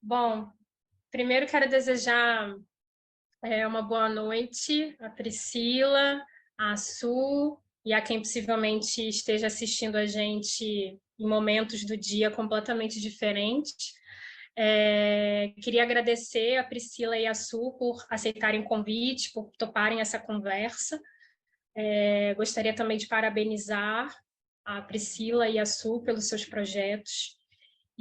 Bom, primeiro quero desejar uma boa noite à Priscila, à Su e a quem possivelmente esteja assistindo a gente em momentos do dia completamente diferentes. Queria agradecer a Priscila e a Su por aceitarem o convite, por toparem essa conversa. Gostaria também de parabenizar a Priscila e a Su pelos seus projetos.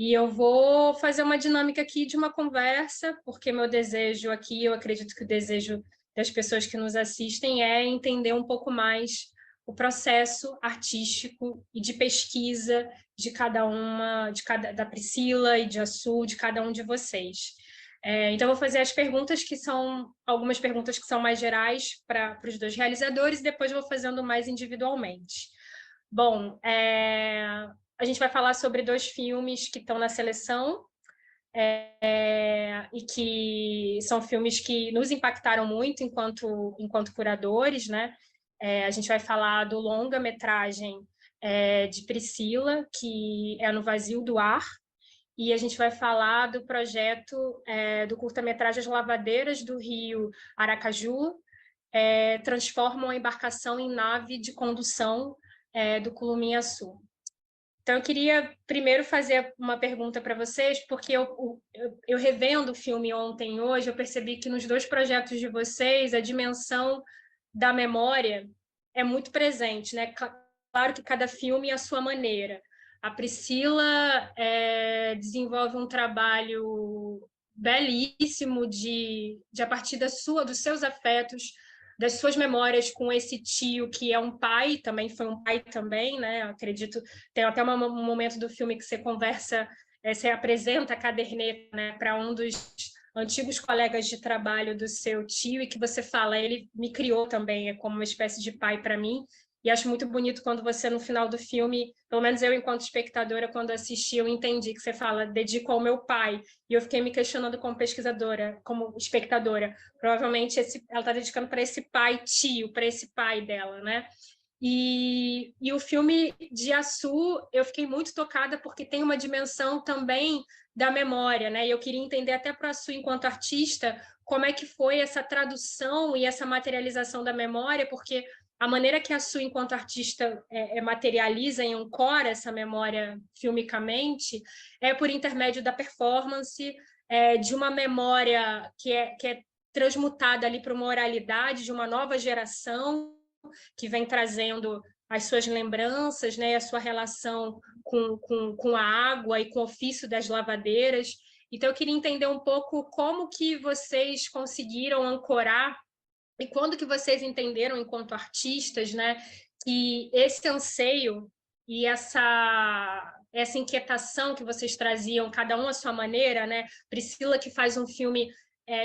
E eu vou fazer uma dinâmica aqui de uma conversa, porque meu desejo aqui, eu acredito que o desejo das pessoas que nos assistem é entender um pouco mais o processo artístico e de pesquisa de cada uma, da Priscila e de Assu, de cada um de vocês. Então, eu vou fazer as perguntas que são, algumas perguntas que são mais gerais para os dois realizadores, e depois vou fazendo mais individualmente. Bom, a gente vai falar sobre dois filmes que estão na seleção e que são filmes que nos impactaram muito enquanto curadores, né? A gente vai falar do longa-metragem de Priscila, que é No Vazio do Ar, e a gente vai falar do projeto do curta-metragem As Lavadeiras do Rio Aracaju, transformam a embarcação em nave de condução do Culuminhaçu. Então, eu queria primeiro fazer uma pergunta para vocês, porque eu revendo o filme ontem e hoje, eu percebi que nos dois projetos de vocês, a dimensão da memória é muito presente, né? Claro que cada filme é a sua maneira. A Priscila desenvolve um trabalho belíssimo a partir dos seus afetos, das suas memórias com esse tio que é um pai, também foi um pai também, né? Eu acredito, tem até um momento do filme que você conversa, você apresenta a caderneta, né, para um dos antigos colegas de trabalho do seu tio, e que você fala, ele me criou também, é como uma espécie de pai para mim. E acho muito bonito quando você, no final do filme, pelo menos eu, enquanto espectadora, quando assisti, eu entendi que você fala, dedico ao meu pai. E eu fiquei me questionando como pesquisadora, como espectadora. Provavelmente ela está dedicando para esse pai tio, para esse pai dela, né? E o filme de Assu, eu fiquei muito tocada porque tem uma dimensão também da memória, né? E eu queria entender até para a Assu, enquanto artista, como é que foi essa tradução e essa materialização da memória, porque a maneira que a Assu, enquanto artista, materializa e ancora essa memória filmicamente é por intermédio da performance, de uma memória que é transmutada ali para uma oralidade de uma nova geração que vem trazendo as suas lembranças, né, a sua relação com a água e com o ofício das lavadeiras. Então, eu queria entender um pouco como que vocês conseguiram ancorar e quando que vocês entenderam, enquanto artistas, né, que esse anseio e essa inquietação que vocês traziam, cada um à sua maneira, né? Priscila, que faz um filme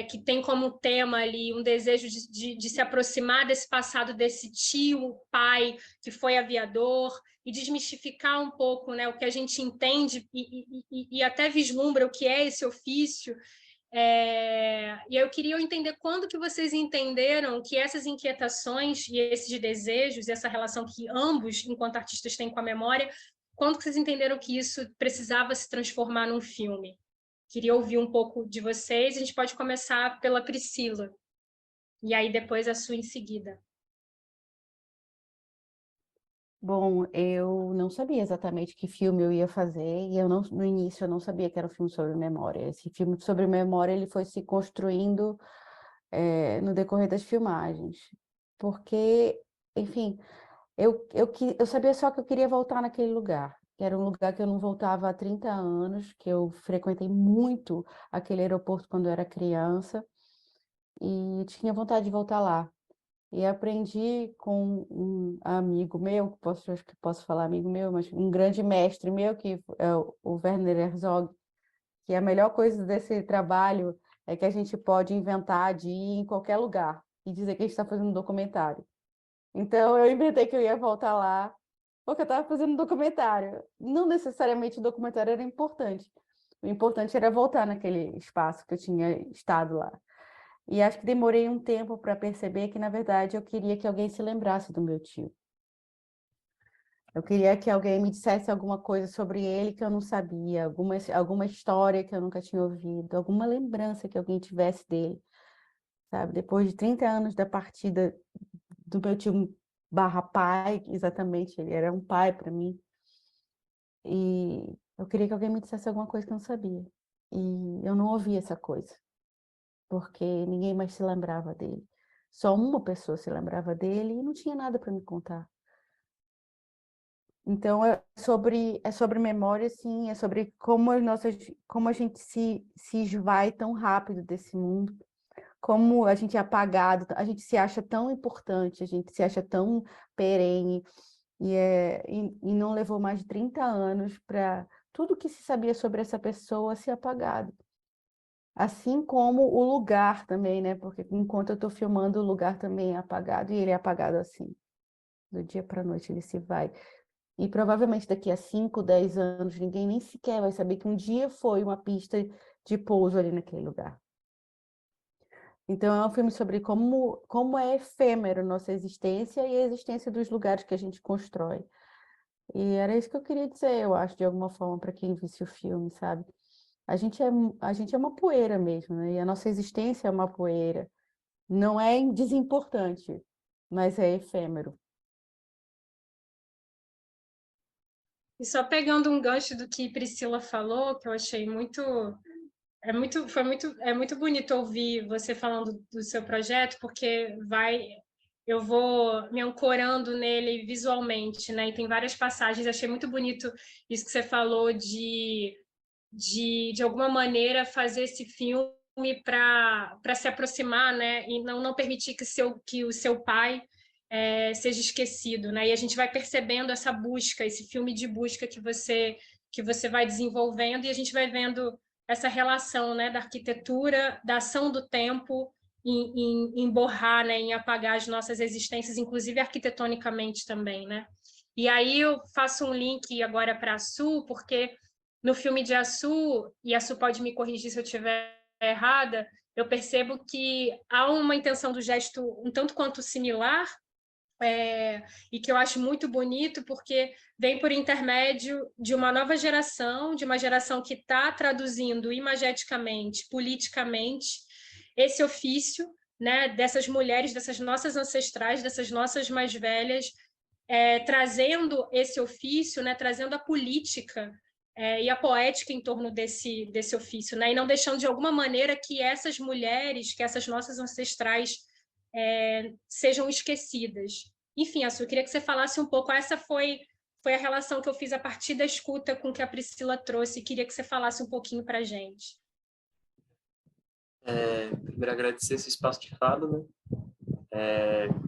que tem como tema ali um desejo de se aproximar desse passado desse tio, pai, que foi aviador, e desmistificar um pouco, né, o que a gente entende e até vislumbra o que é esse ofício. E eu queria entender quando que vocês entenderam que essas inquietações e esses desejos, essa relação que ambos, enquanto artistas, têm com a memória, quando que vocês entenderam que isso precisava se transformar num filme? Queria ouvir um pouco de vocês. A gente pode começar pela Priscila, e aí depois a sua em seguida. Bom, eu não sabia exatamente que filme eu ia fazer e no início eu não sabia que era um filme sobre memória. Esse filme sobre memória ele foi se construindo no decorrer das filmagens, porque, enfim, eu sabia só que eu queria voltar naquele lugar, que era um lugar que eu não voltava há 30 anos, que eu frequentei muito aquele aeroporto quando eu era criança e tinha vontade de voltar lá. E aprendi com um amigo meu, acho que posso falar amigo meu, mas um grande mestre meu, que é o Werner Herzog, que a melhor coisa desse trabalho é que a gente pode inventar de ir em qualquer lugar e dizer que a gente está fazendo um documentário. Então, eu inventei que eu ia voltar lá, porque eu estava fazendo um documentário. Não necessariamente o documentário era importante. O importante era voltar naquele espaço que eu tinha estado lá. E acho que demorei um tempo para perceber que, na verdade, eu queria que alguém se lembrasse do meu tio. Eu queria que alguém me dissesse alguma coisa sobre ele que eu não sabia, alguma história que eu nunca tinha ouvido, alguma lembrança que alguém tivesse dele, sabe? Depois de 30 anos da partida do meu tio barra pai, exatamente, ele era um pai para mim. E eu queria que alguém me dissesse alguma coisa que eu não sabia. E eu não ouvi essa coisa, porque ninguém mais se lembrava dele. Só uma pessoa se lembrava dele e não tinha nada para me contar. Então é sobre memória, sim, é sobre como a gente se esvai tão rápido desse mundo, como a gente é apagado, a gente se acha tão importante, a gente se acha tão perene, e não levou mais de 30 anos para tudo que se sabia sobre essa pessoa ser apagado. Assim como o lugar também, né? Porque enquanto eu estou filmando, o lugar também é apagado, e ele é apagado assim. Do dia para a noite ele se vai. E provavelmente daqui a 5, 10 anos, ninguém nem sequer vai saber que um dia foi uma pista de pouso ali naquele lugar. Então, é um filme sobre como é efêmero nossa existência e a existência dos lugares que a gente constrói. E era isso que eu queria dizer, eu acho, de alguma forma, para quem visse o filme, sabe? A gente é uma poeira mesmo, né? E a nossa existência é uma poeira. Não é desimportante, mas é efêmero. E só pegando um gancho do que Priscila falou, que eu achei é muito bonito ouvir você falando do seu projeto, porque eu vou me ancorando nele visualmente, né? E tem várias passagens, achei muito bonito isso que você falou de alguma maneira fazer esse filme para se aproximar, né? E não permitir que o seu pai seja esquecido, né? E a gente vai percebendo essa busca, esse filme de busca que você vai desenvolvendo, e a gente vai vendo essa relação, né, da arquitetura, da ação do tempo em borrar, né, em apagar as nossas existências, inclusive arquitetonicamente também, né? E aí eu faço um link agora para a Su, porque no filme de Assu, e Assu pode me corrigir se eu estiver errada, eu percebo que há uma intenção do gesto um tanto quanto similar, e que eu acho muito bonito, porque vem por intermédio de uma nova geração, de uma geração que está traduzindo imageticamente, politicamente, esse ofício, né, dessas mulheres, dessas nossas ancestrais, dessas nossas mais velhas, trazendo esse ofício, né, trazendo a política e a poética em torno desse ofício, né, e não deixando de alguma maneira que essas mulheres, que essas nossas ancestrais sejam esquecidas. Enfim, Assu, eu queria que você falasse um pouco. Essa foi a relação que eu fiz a partir da escuta com que a Priscila trouxe. Queria que você falasse um pouquinho para a gente. Primeiro, agradecer esse espaço de fala, né?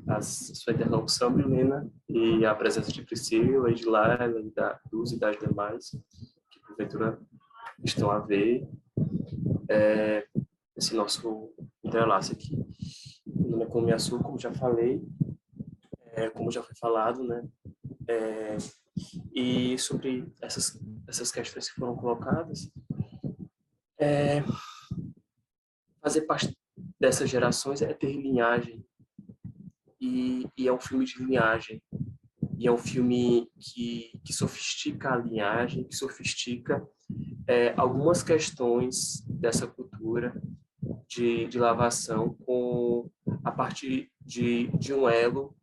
A sua interlocução, Milena, e a presença de Priscila e de Laila e da Luz e das demais, que porventura estão a ver esse nosso entrelace aqui. Meu nome é Comiaçu, como já falei, como já foi falado, né? E sobre essas questões que foram colocadas, fazer parte dessas gerações é ter linhagem, e é um filme de linhagem, e é um filme que sofistica a linhagem, que sofistica algumas questões dessa cultura de lavação a partir de um elo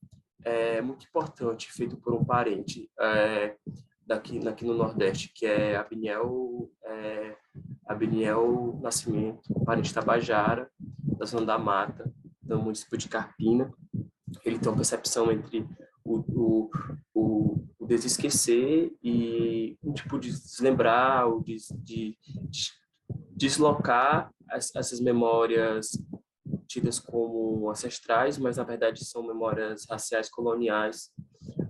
muito importante, feito por um parente daqui no Nordeste, que é Abniel Nascimento, parente tabajara, da Zona da Mata, do município de Carpina. Ele tem uma percepção entre o desesquecer e um tipo de deslembrar, ou de deslocar essas memórias tidas como ancestrais, mas na verdade são memórias raciais coloniais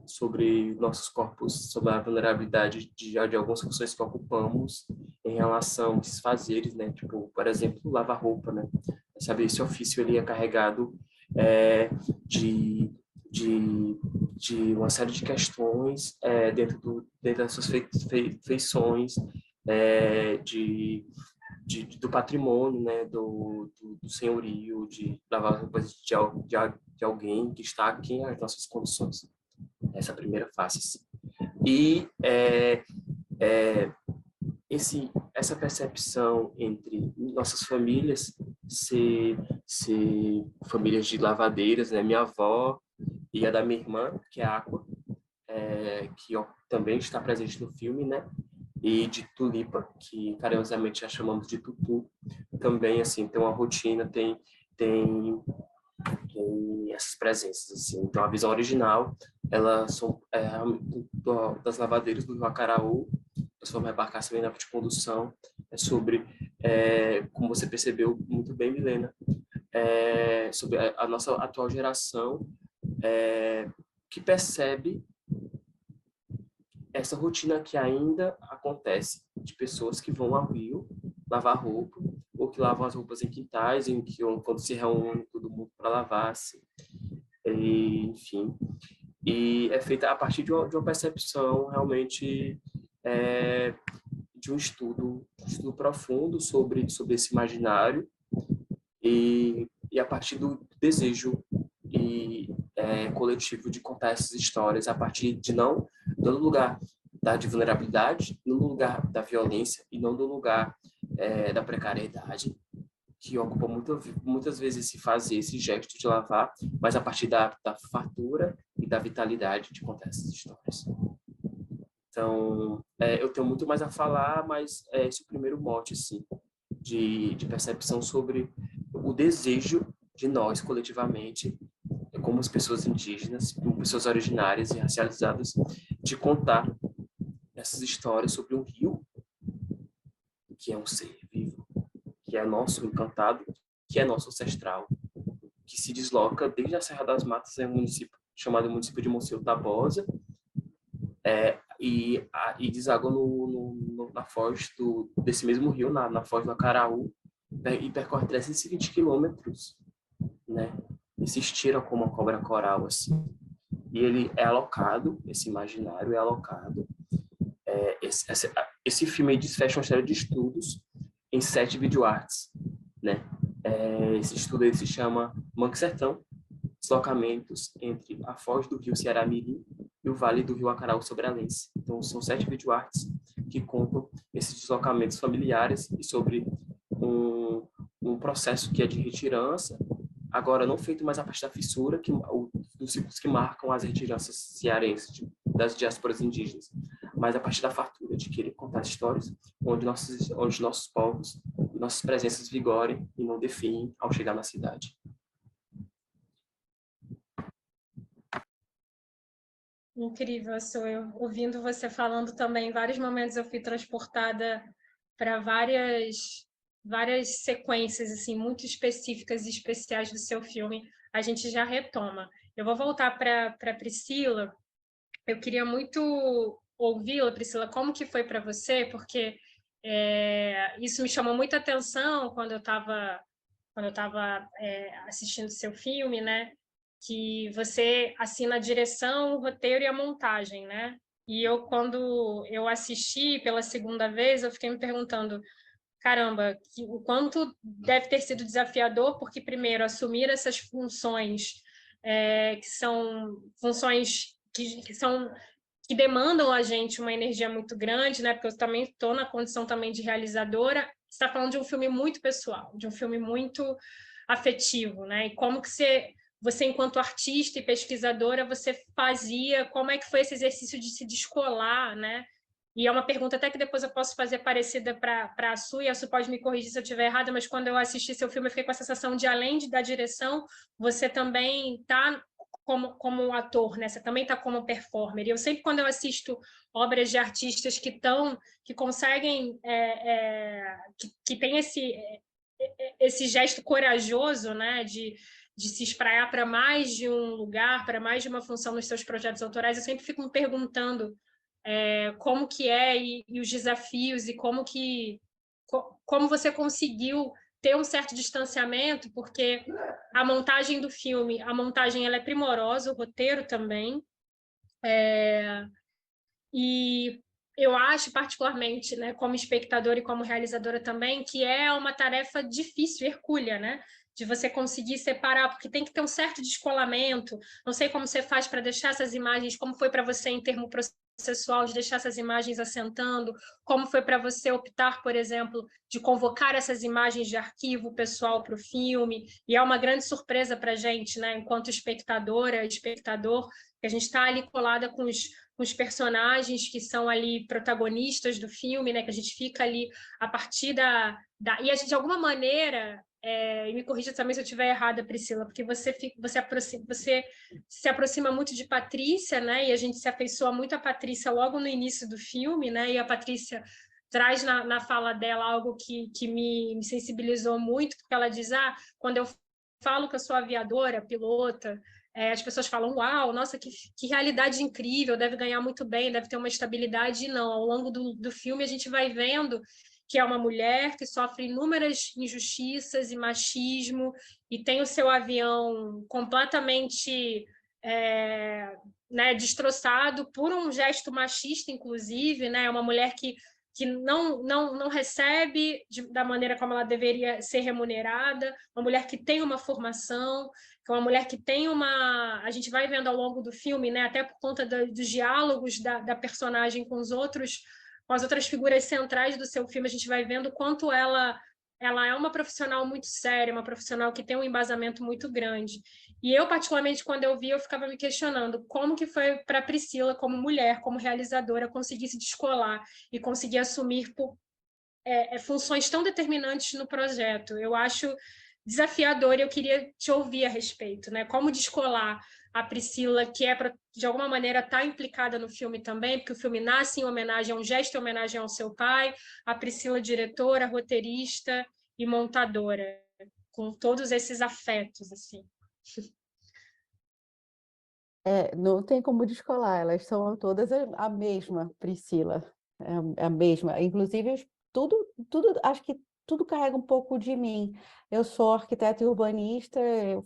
sobre nossos corpos, sobre a vulnerabilidade de algumas funções que ocupamos em relação a esses fazeres, né? Tipo, por exemplo, lavar roupa, né? Sabe, esse ofício ele é carregado de uma série de questões dentro das suas feições, do patrimônio, né, do senhorio, de lavar as roupas de alguém que está aqui nas nossas condições. Essa é a primeira face. E essa percepção entre nossas famílias ser famílias de lavadeiras, né? Minha avó e a da minha irmã, que é a Aqua, que também está presente no filme, né? E de Tulipa, que carinhosamente já chamamos de Tutu, também assim tem uma rotina, tem essas presenças assim. Então a visão original, elas são das lavadeiras do Rio Acaraú, sobre a embarcação e nave de condução, sobre, como você percebeu muito bem, Milena, sobre a nossa atual geração, que percebe essa rotina que ainda acontece, de pessoas que vão ao rio lavar roupa, ou que lavam as roupas em quintais, quando se reúne todo mundo para lavar, assim. Enfim. E é feita a partir de uma percepção realmente de um estudo profundo sobre esse imaginário e a partir do desejo coletivo de contar essas histórias a partir de não do lugar de vulnerabilidade, não do lugar da violência e não do lugar da precariedade, que ocupa muitas vezes esse gesto de lavar, mas a partir da fartura e da vitalidade de contar essas histórias. Então, eu tenho muito mais a falar, mas esse é o primeiro mote, assim, de percepção sobre o desejo de nós, coletivamente, como as pessoas indígenas, como pessoas originárias e racializadas, de contar essas histórias sobre um rio, que é um ser vivo, que é nosso encantado, que é nosso ancestral, que se desloca desde a Serra das Matas, em um município chamado município de Monsenhor Tabosa, e deságua na foz desse mesmo rio, na foz do Acaraú, e percorre 320 quilômetros, né? E se estira como uma cobra coral, assim. E ele é alocado, esse imaginário é alocado. Esse filme aí desfecha uma série de estudos em 7 videoarts, né? Esse estudo aí se chama Mangue Sertão, deslocamentos entre a foz do rio Ceará-Mirim e o vale do rio Acaraú-Sobrealense. Então, são 7 videoarts que contam esses deslocamentos familiares e sobre um processo que é de retirança, agora não feito mais a partir da fissura, dos ciclos que marcam as retiranças cearenses, das diásporas indígenas, mas a partir da fartura de querer contar histórias onde nossos povos, nossas presenças vigorem e não definem ao chegar na cidade. Incrível, ouvindo você falando também, em vários momentos eu fui transportada para várias sequências assim muito específicas e especiais do seu filme. A gente já retoma. Eu vou voltar para Priscila. Eu queria muito ouvi-la, Priscila, como que foi para você, porque isso me chamou muita atenção quando eu estava assistindo seu filme, né? Que você assina a direção, o roteiro e a montagem, né? E quando eu assisti pela segunda vez, eu fiquei me perguntando, caramba, o quanto deve ter sido desafiador, porque, primeiro, assumir essas funções, que são funções que demandam a gente uma energia muito grande, né? Porque eu também estou na condição também de realizadora. Você está falando de um filme muito pessoal, de um filme muito afetivo, né? E como que você enquanto artista e pesquisadora, você fazia, como é que foi esse exercício de se descolar, né? E é uma pergunta até que depois eu posso fazer parecida para a Su, e a Su pode me corrigir se eu estiver errada, mas quando eu assisti seu filme, eu fiquei com a sensação de, além da direção, você também está como um ator, né? Você também está como performer. E eu sempre, quando eu assisto obras de artistas que conseguem, que tem esse gesto corajoso, né? De se espraiar para mais de um lugar, para mais de uma função nos seus projetos autorais, eu sempre fico me perguntando como que e os desafios e como você conseguiu ter um certo distanciamento, porque a montagem do filme, ela é primorosa, o roteiro também, e eu acho particularmente, né, como espectadora e como realizadora também, que é uma tarefa difícil, hercúlea, né? De você conseguir separar, porque tem que ter um certo descolamento. Não sei como você faz para deixar essas imagens, como foi para você em termos processual de deixar essas imagens assentando? Como foi para você optar, por exemplo, de convocar essas imagens de arquivo pessoal para o filme? E é uma grande surpresa para a gente, né, enquanto espectadora, espectador, que a gente está ali colada com os personagens que são ali protagonistas do filme, né, que a gente fica ali a partir e a gente, de alguma maneira, e me corrija também se eu estiver errada, Priscila, porque você se aproxima muito de Patrícia, né, e a gente se afeiçoa muito a Patrícia logo no início do filme, né, e a Patrícia traz na fala dela algo que me sensibilizou muito, porque ela diz, quando eu falo que eu sou aviadora, pilota, as pessoas falam, uau, nossa, que realidade incrível, deve ganhar muito bem, deve ter uma estabilidade. E não, ao longo do filme a gente vai vendo que é uma mulher que sofre inúmeras injustiças e machismo, e tem o seu avião completamente né, destroçado por um gesto machista, inclusive, né? É uma mulher que não recebe da maneira como ela deveria ser remunerada, uma mulher que tem uma formação, que é uma mulher que tem a gente vai vendo ao longo do filme, né, até por conta dos diálogos da personagem com as outras figuras centrais do seu filme, a gente vai vendo o quanto ela é uma profissional muito séria, uma profissional que tem um embasamento muito grande. E eu, particularmente, quando eu vi, eu ficava me questionando como que foi para a Priscila, como mulher, como realizadora, conseguir se descolar e conseguir assumir funções tão determinantes no projeto. Eu acho desafiador e eu queria te ouvir a respeito, né? Como descolar a Priscila, que de alguma maneira está implicada no filme também, porque o filme nasce em homenagem, é um gesto em homenagem ao seu pai, a Priscila diretora, roteirista e montadora, com todos esses afetos, assim. Não tem como descolar, elas são todas a mesma Priscila, a mesma. Inclusive, tudo, acho que tudo carrega um pouco de mim. Eu sou arquiteta e urbanista, eu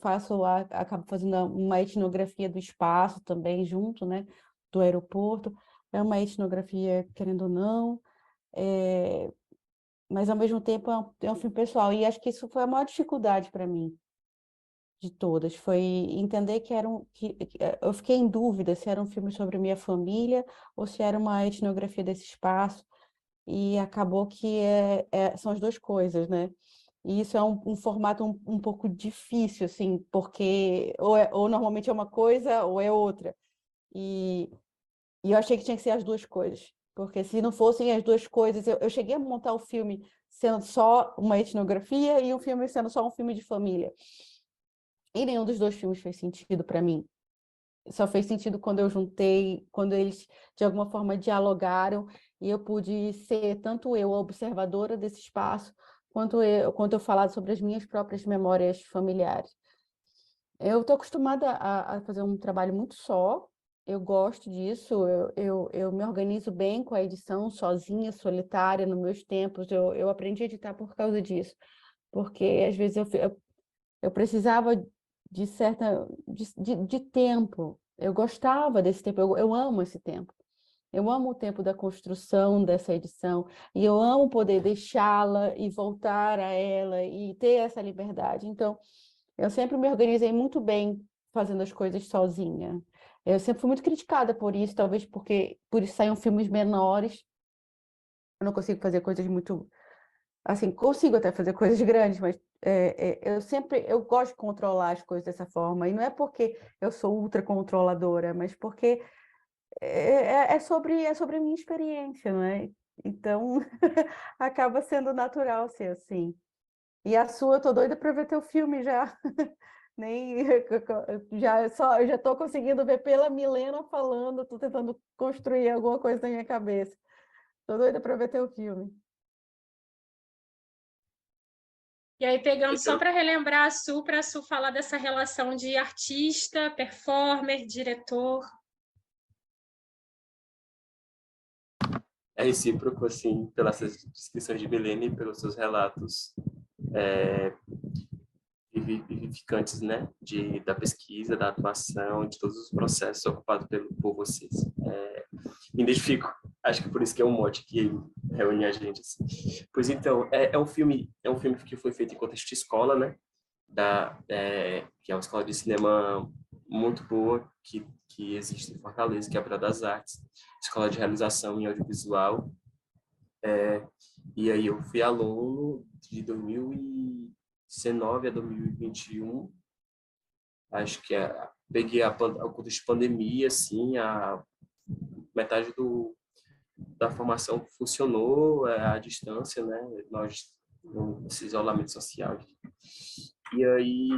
acabo fazendo uma etnografia do espaço também junto, né, do aeroporto. É uma etnografia, querendo ou não, mas ao mesmo tempo é um filme pessoal. E acho que isso foi a maior dificuldade para mim de todas, foi entender que eu fiquei em dúvida se era um filme sobre minha família ou se era uma etnografia desse espaço, e acabou que são as duas coisas, né? E isso é um formato um pouco difícil, assim, porque ou normalmente é uma coisa ou é outra. E eu achei que tinha que ser as duas coisas, porque se não fossem as duas coisas, eu cheguei a montar o filme sendo só uma etnografia e o filme sendo só um filme de família. E nenhum dos dois filmes fez sentido para mim. Só fez sentido quando eu juntei, quando eles, de alguma forma, dialogaram e eu pude ser tanto eu, a observadora desse espaço, quanto eu falar sobre as minhas próprias memórias familiares. Eu estou acostumada a fazer um trabalho muito só, eu gosto disso, eu me organizo bem com a edição, sozinha, solitária, nos meus tempos. Eu aprendi a editar por causa disso, porque às vezes eu precisava de tempo. Eu gostava desse tempo, eu amo esse tempo. Eu amo o tempo da construção dessa edição e eu amo poder deixá-la e voltar a ela e ter essa liberdade. Então, eu sempre me organizei muito bem fazendo as coisas sozinha. Eu sempre fui muito criticada por isso, talvez porque por isso saíam filmes menores. Eu não consigo fazer coisas muito assim, consigo até fazer coisas grandes, mas eu gosto de controlar as coisas dessa forma, e não é porque eu sou ultra controladora, mas porque é sobre a minha experiência, não é? Então, acaba sendo natural ser assim. E a sua, eu tô doida para ver teu filme já. Nem eu já estou conseguindo ver pela Milena falando, estou tentando construir alguma coisa na minha cabeça. Tô doida para ver teu filme. E aí, pegando só para relembrar para a Su falar dessa relação de artista, performer, diretor. É recíproco, assim, pelas descrições de Milene e pelos seus relatos vivificantes, né, da pesquisa, da atuação, de todos os processos ocupados por vocês. Me identifico, acho que por isso que é um mote que reúne a gente. Assim. Pois então, é um filme que foi feito em contexto de escola, né, que é uma escola de cinema muito boa, que que existe em Fortaleza, que é a Praia das Artes, Escola de Realização em Audiovisual. E aí eu fui aluno de 2019 a 2021. Acho que peguei o contexto de pandemia, assim, a metade da formação funcionou à distância, né? Nós, esse isolamento social. E aí,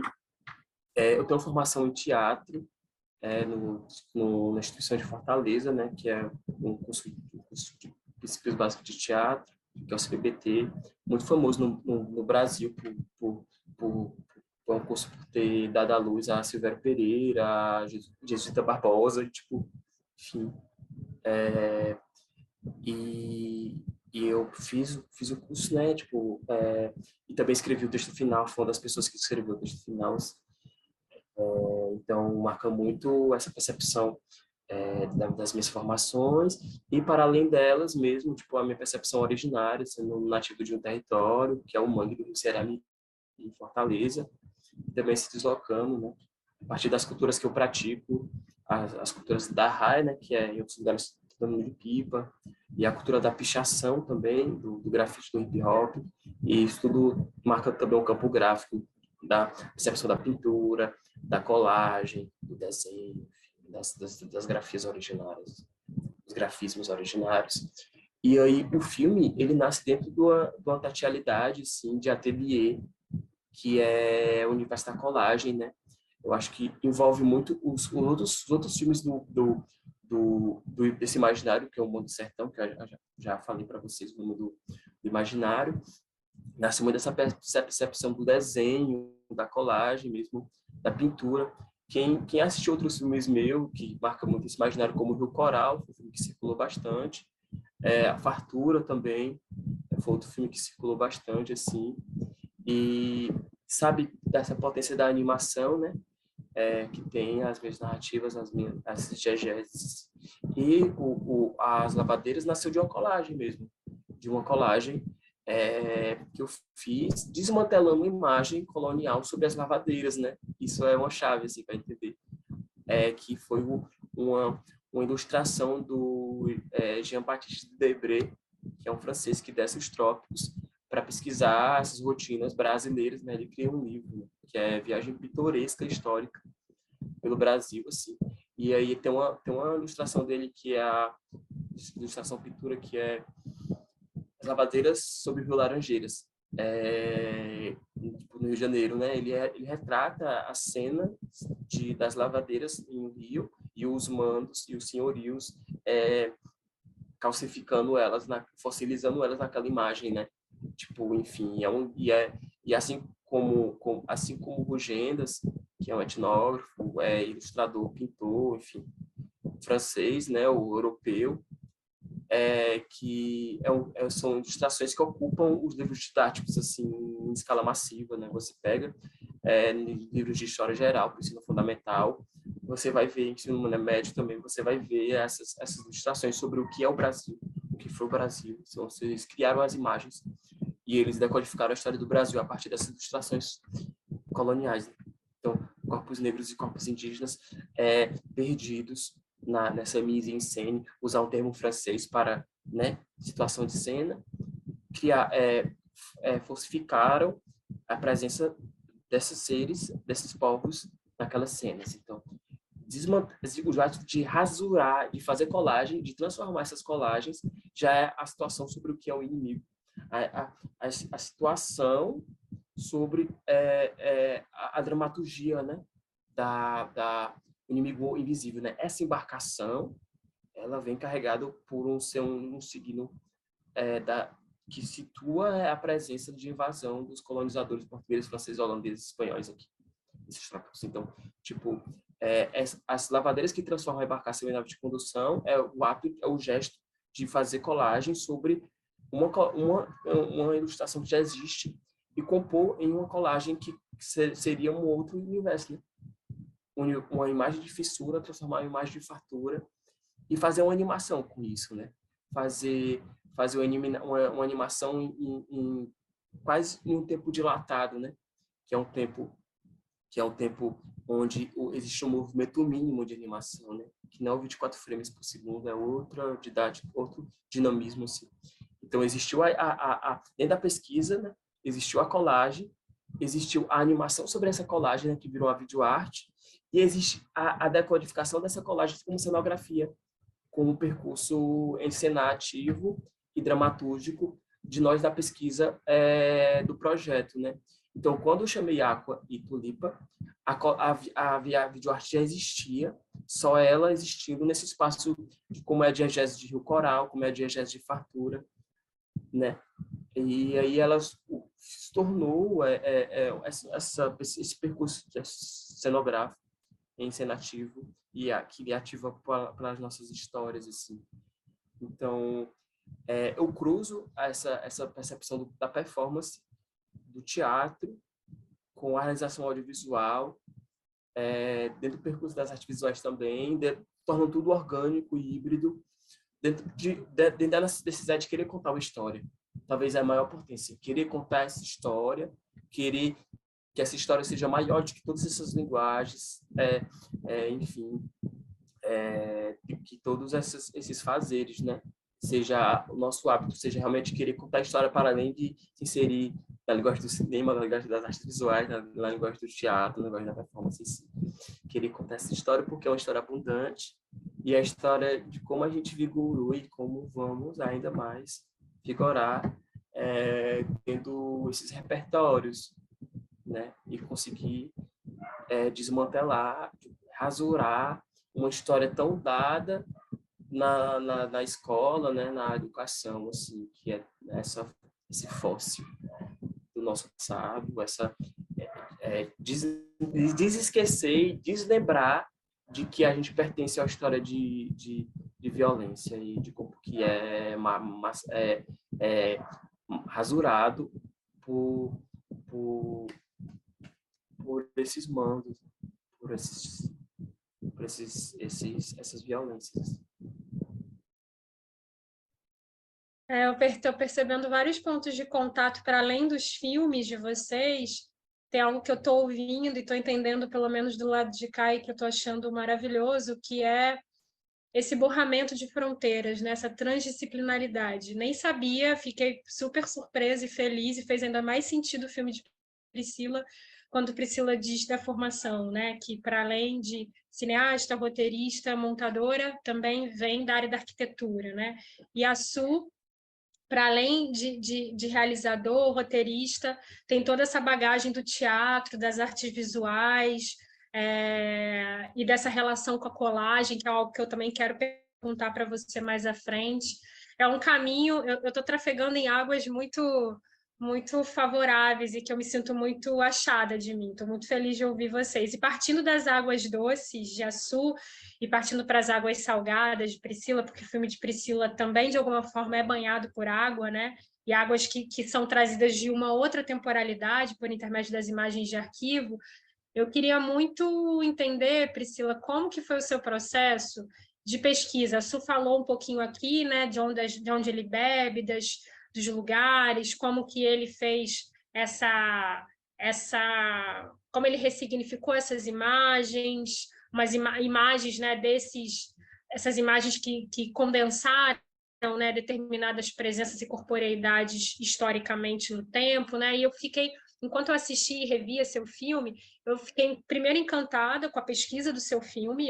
eu tenho formação em teatro, na instituição de Fortaleza, né? Que é um curso de princípios básicos de teatro, que é o CPBT, muito famoso no Brasil por um curso por ter dado à luz a Silvério Pereira, a Jesuíta Barbosa, tipo, enfim. E eu fiz o curso, né, tipo, e também escrevi o texto final, fui uma das pessoas que escreveu o texto final. Então, marca muito essa percepção das minhas formações e, para além delas mesmo, tipo, a minha percepção originária, sendo nativo de um território, que é o Mangue do Rio Cerame, em Fortaleza, e também se deslocando, né, a partir das culturas que eu pratico, as culturas da Rai, né, que é em outros lugares dando de pipa, e a cultura da pichação também, do grafite, do hip hop, e isso tudo marca também um campo gráfico da percepção da pintura, da colagem, do desenho, das grafias originárias, dos grafismos originários. E aí o filme, ele nasce dentro de uma tatealidade, assim, de ateliê, que é o universo da colagem, né? Eu acho que envolve muito os outros filmes desse imaginário, que é o Mundo do Sertão, que eu já falei para vocês, o mundo do imaginário. Nasce muito dessa percepção do desenho, da colagem mesmo, da pintura. Quem assistiu outros filmes meus, que marca muito esse imaginário, como o Rio Coral, foi um filme que circulou bastante. A Fartura também, foi outro filme que circulou bastante, assim. E sabe dessa potência da animação, né? Que tem as minhas narrativas, as diegeses. E as lavadeiras nasceu de uma colagem mesmo, de uma colagem que eu fiz desmantelando uma imagem colonial sobre as lavadeiras, né? Isso é uma chave, assim, para entender. Que foi uma ilustração do Jean-Baptiste Debré, que é um francês que desce os trópicos para pesquisar essas rotinas brasileiras, né? Ele cria um livro, né? Que é Viagem Pitoresca Histórica pelo Brasil, assim. E aí tem uma ilustração dele que é a ilustração pintura, que é as lavadeiras sobre o Rio Laranjeiras, no Rio de Janeiro, né? Ele retrata a cena das lavadeiras em um rio e os mandos e os senhorios calcificando elas, fossilizando elas naquela imagem, né? Tipo, enfim, e assim como o Rugendas, que é um etnógrafo, ilustrador, pintor, enfim, francês, né? O europeu, que são ilustrações que ocupam os livros didáticos assim em escala massiva, né? Você pega livros de história geral, para o ensino fundamental, você vai ver, ensino médio também, você vai ver essas ilustrações sobre o que é o Brasil, o que foi o Brasil. Então, eles criaram as imagens e eles decodificaram a história do Brasil a partir dessas ilustrações coloniais. Então, corpos negros e corpos indígenas perdidos nessa mise en scène, usar um termo francês para, né, situação de cena, falsificaram a presença desses seres, desses povos naquelas cenas. Então, o ato de rasurar, de fazer colagem, de transformar essas colagens, já é a situação sobre o que é o inimigo. A situação sobre a dramaturgia, né, o inimigo invisível, né? Essa embarcação, ela vem carregada por um signo que situa a presença de invasão dos colonizadores portugueses, franceses, holandeses, espanhóis aqui. Esses trópicos. Então, tipo, as lavadeiras que transformam a embarcação em nave de condução é o gesto de fazer colagem sobre uma ilustração que já existe e compor em uma colagem que seria um outro universo, né? Uma imagem de fissura, transformar em imagem de fartura e fazer uma animação com isso, né? Fazer uma animação quase em um tempo dilatado, né? Que é um tempo que é um tempo onde existe um movimento mínimo de animação, né? Que não é o 24 frames por segundo, é outra didática, outro dinamismo, assim. Então, existiu dentro da pesquisa, né? Existiu a colagem, existiu a animação sobre essa colagem, né? Que virou a videoarte, e existe a decodificação dessa colagem como cenografia, como percurso encenativo e dramatúrgico de nós da pesquisa do projeto, né? Então, quando eu chamei Aqua e Tulipa, a videoarte já existia, só ela existindo nesse espaço como é a diegese de Rio Coral, como é a diegese de Fartura, né? E aí ela se tornou esse percurso cenográfico, encenativo e criativa para as nossas histórias, assim. Então, eu cruzo essa percepção da performance, do teatro, com a realização audiovisual, dentro do percurso das artes visuais também, tornando tudo orgânico e híbrido, dentro da necessidade de querer contar uma história. Talvez a maior potência, querer contar essa história, querer que essa história seja maior do que todas essas linguagens, enfim, que todos esses fazeres, né? Seja o nosso hábito, seja realmente querer contar a história para além de se inserir na linguagem do cinema, na linguagem das artes visuais, na linguagem do teatro, na linguagem da performance em si. Querer contar essa história porque é uma história abundante e é a história de como a gente vigorou e como vamos ainda mais vigorar tendo esses repertórios, né? E conseguir desmantelar, rasurar uma história tão dada na escola, né, na educação, assim, que é esse fóssil do nosso passado, desesquecer e deslembrar de que a gente pertence à história de violência e de como que rasurado por esses mandos, por essas violências. Eu estou percebendo vários pontos de contato para além dos filmes de vocês. Tem algo que eu estou ouvindo e estou entendendo, pelo menos do lado de cá, e que eu estou achando maravilhoso, que é esse borramento de fronteiras, né? Essa transdisciplinaridade. Nem sabia, fiquei super surpresa e feliz, e fez ainda mais sentido o filme de Priscila, quando Priscila diz da formação, né? Que para além de cineasta, roteirista, montadora, também vem da área da arquitetura, né? E a Su, para além de realizador, roteirista, tem toda essa bagagem do teatro, das artes visuais, e dessa relação com a colagem, que é algo que eu também quero perguntar para você mais à frente. É um caminho, eu estou trafegando em águas muito favoráveis e que eu me sinto muito achada de mim. Estou muito feliz de ouvir vocês. E partindo das águas doces de Açu e partindo para as águas salgadas de Priscila, porque o filme de Priscila também, de alguma forma, é banhado por água, né? E águas que são trazidas de uma outra temporalidade por intermédio das imagens de arquivo. Eu queria muito entender, Priscila, como que foi o seu processo de pesquisa. A Su falou um pouquinho aqui, né, de onde ele bebe, dos lugares, como que ele fez como ele ressignificou essas imagens, imagens, né, essas imagens que condensaram, né, determinadas presenças e corporeidades historicamente no tempo, né? E enquanto eu assisti e revia seu filme, eu fiquei primeiro encantada com a pesquisa do seu filme,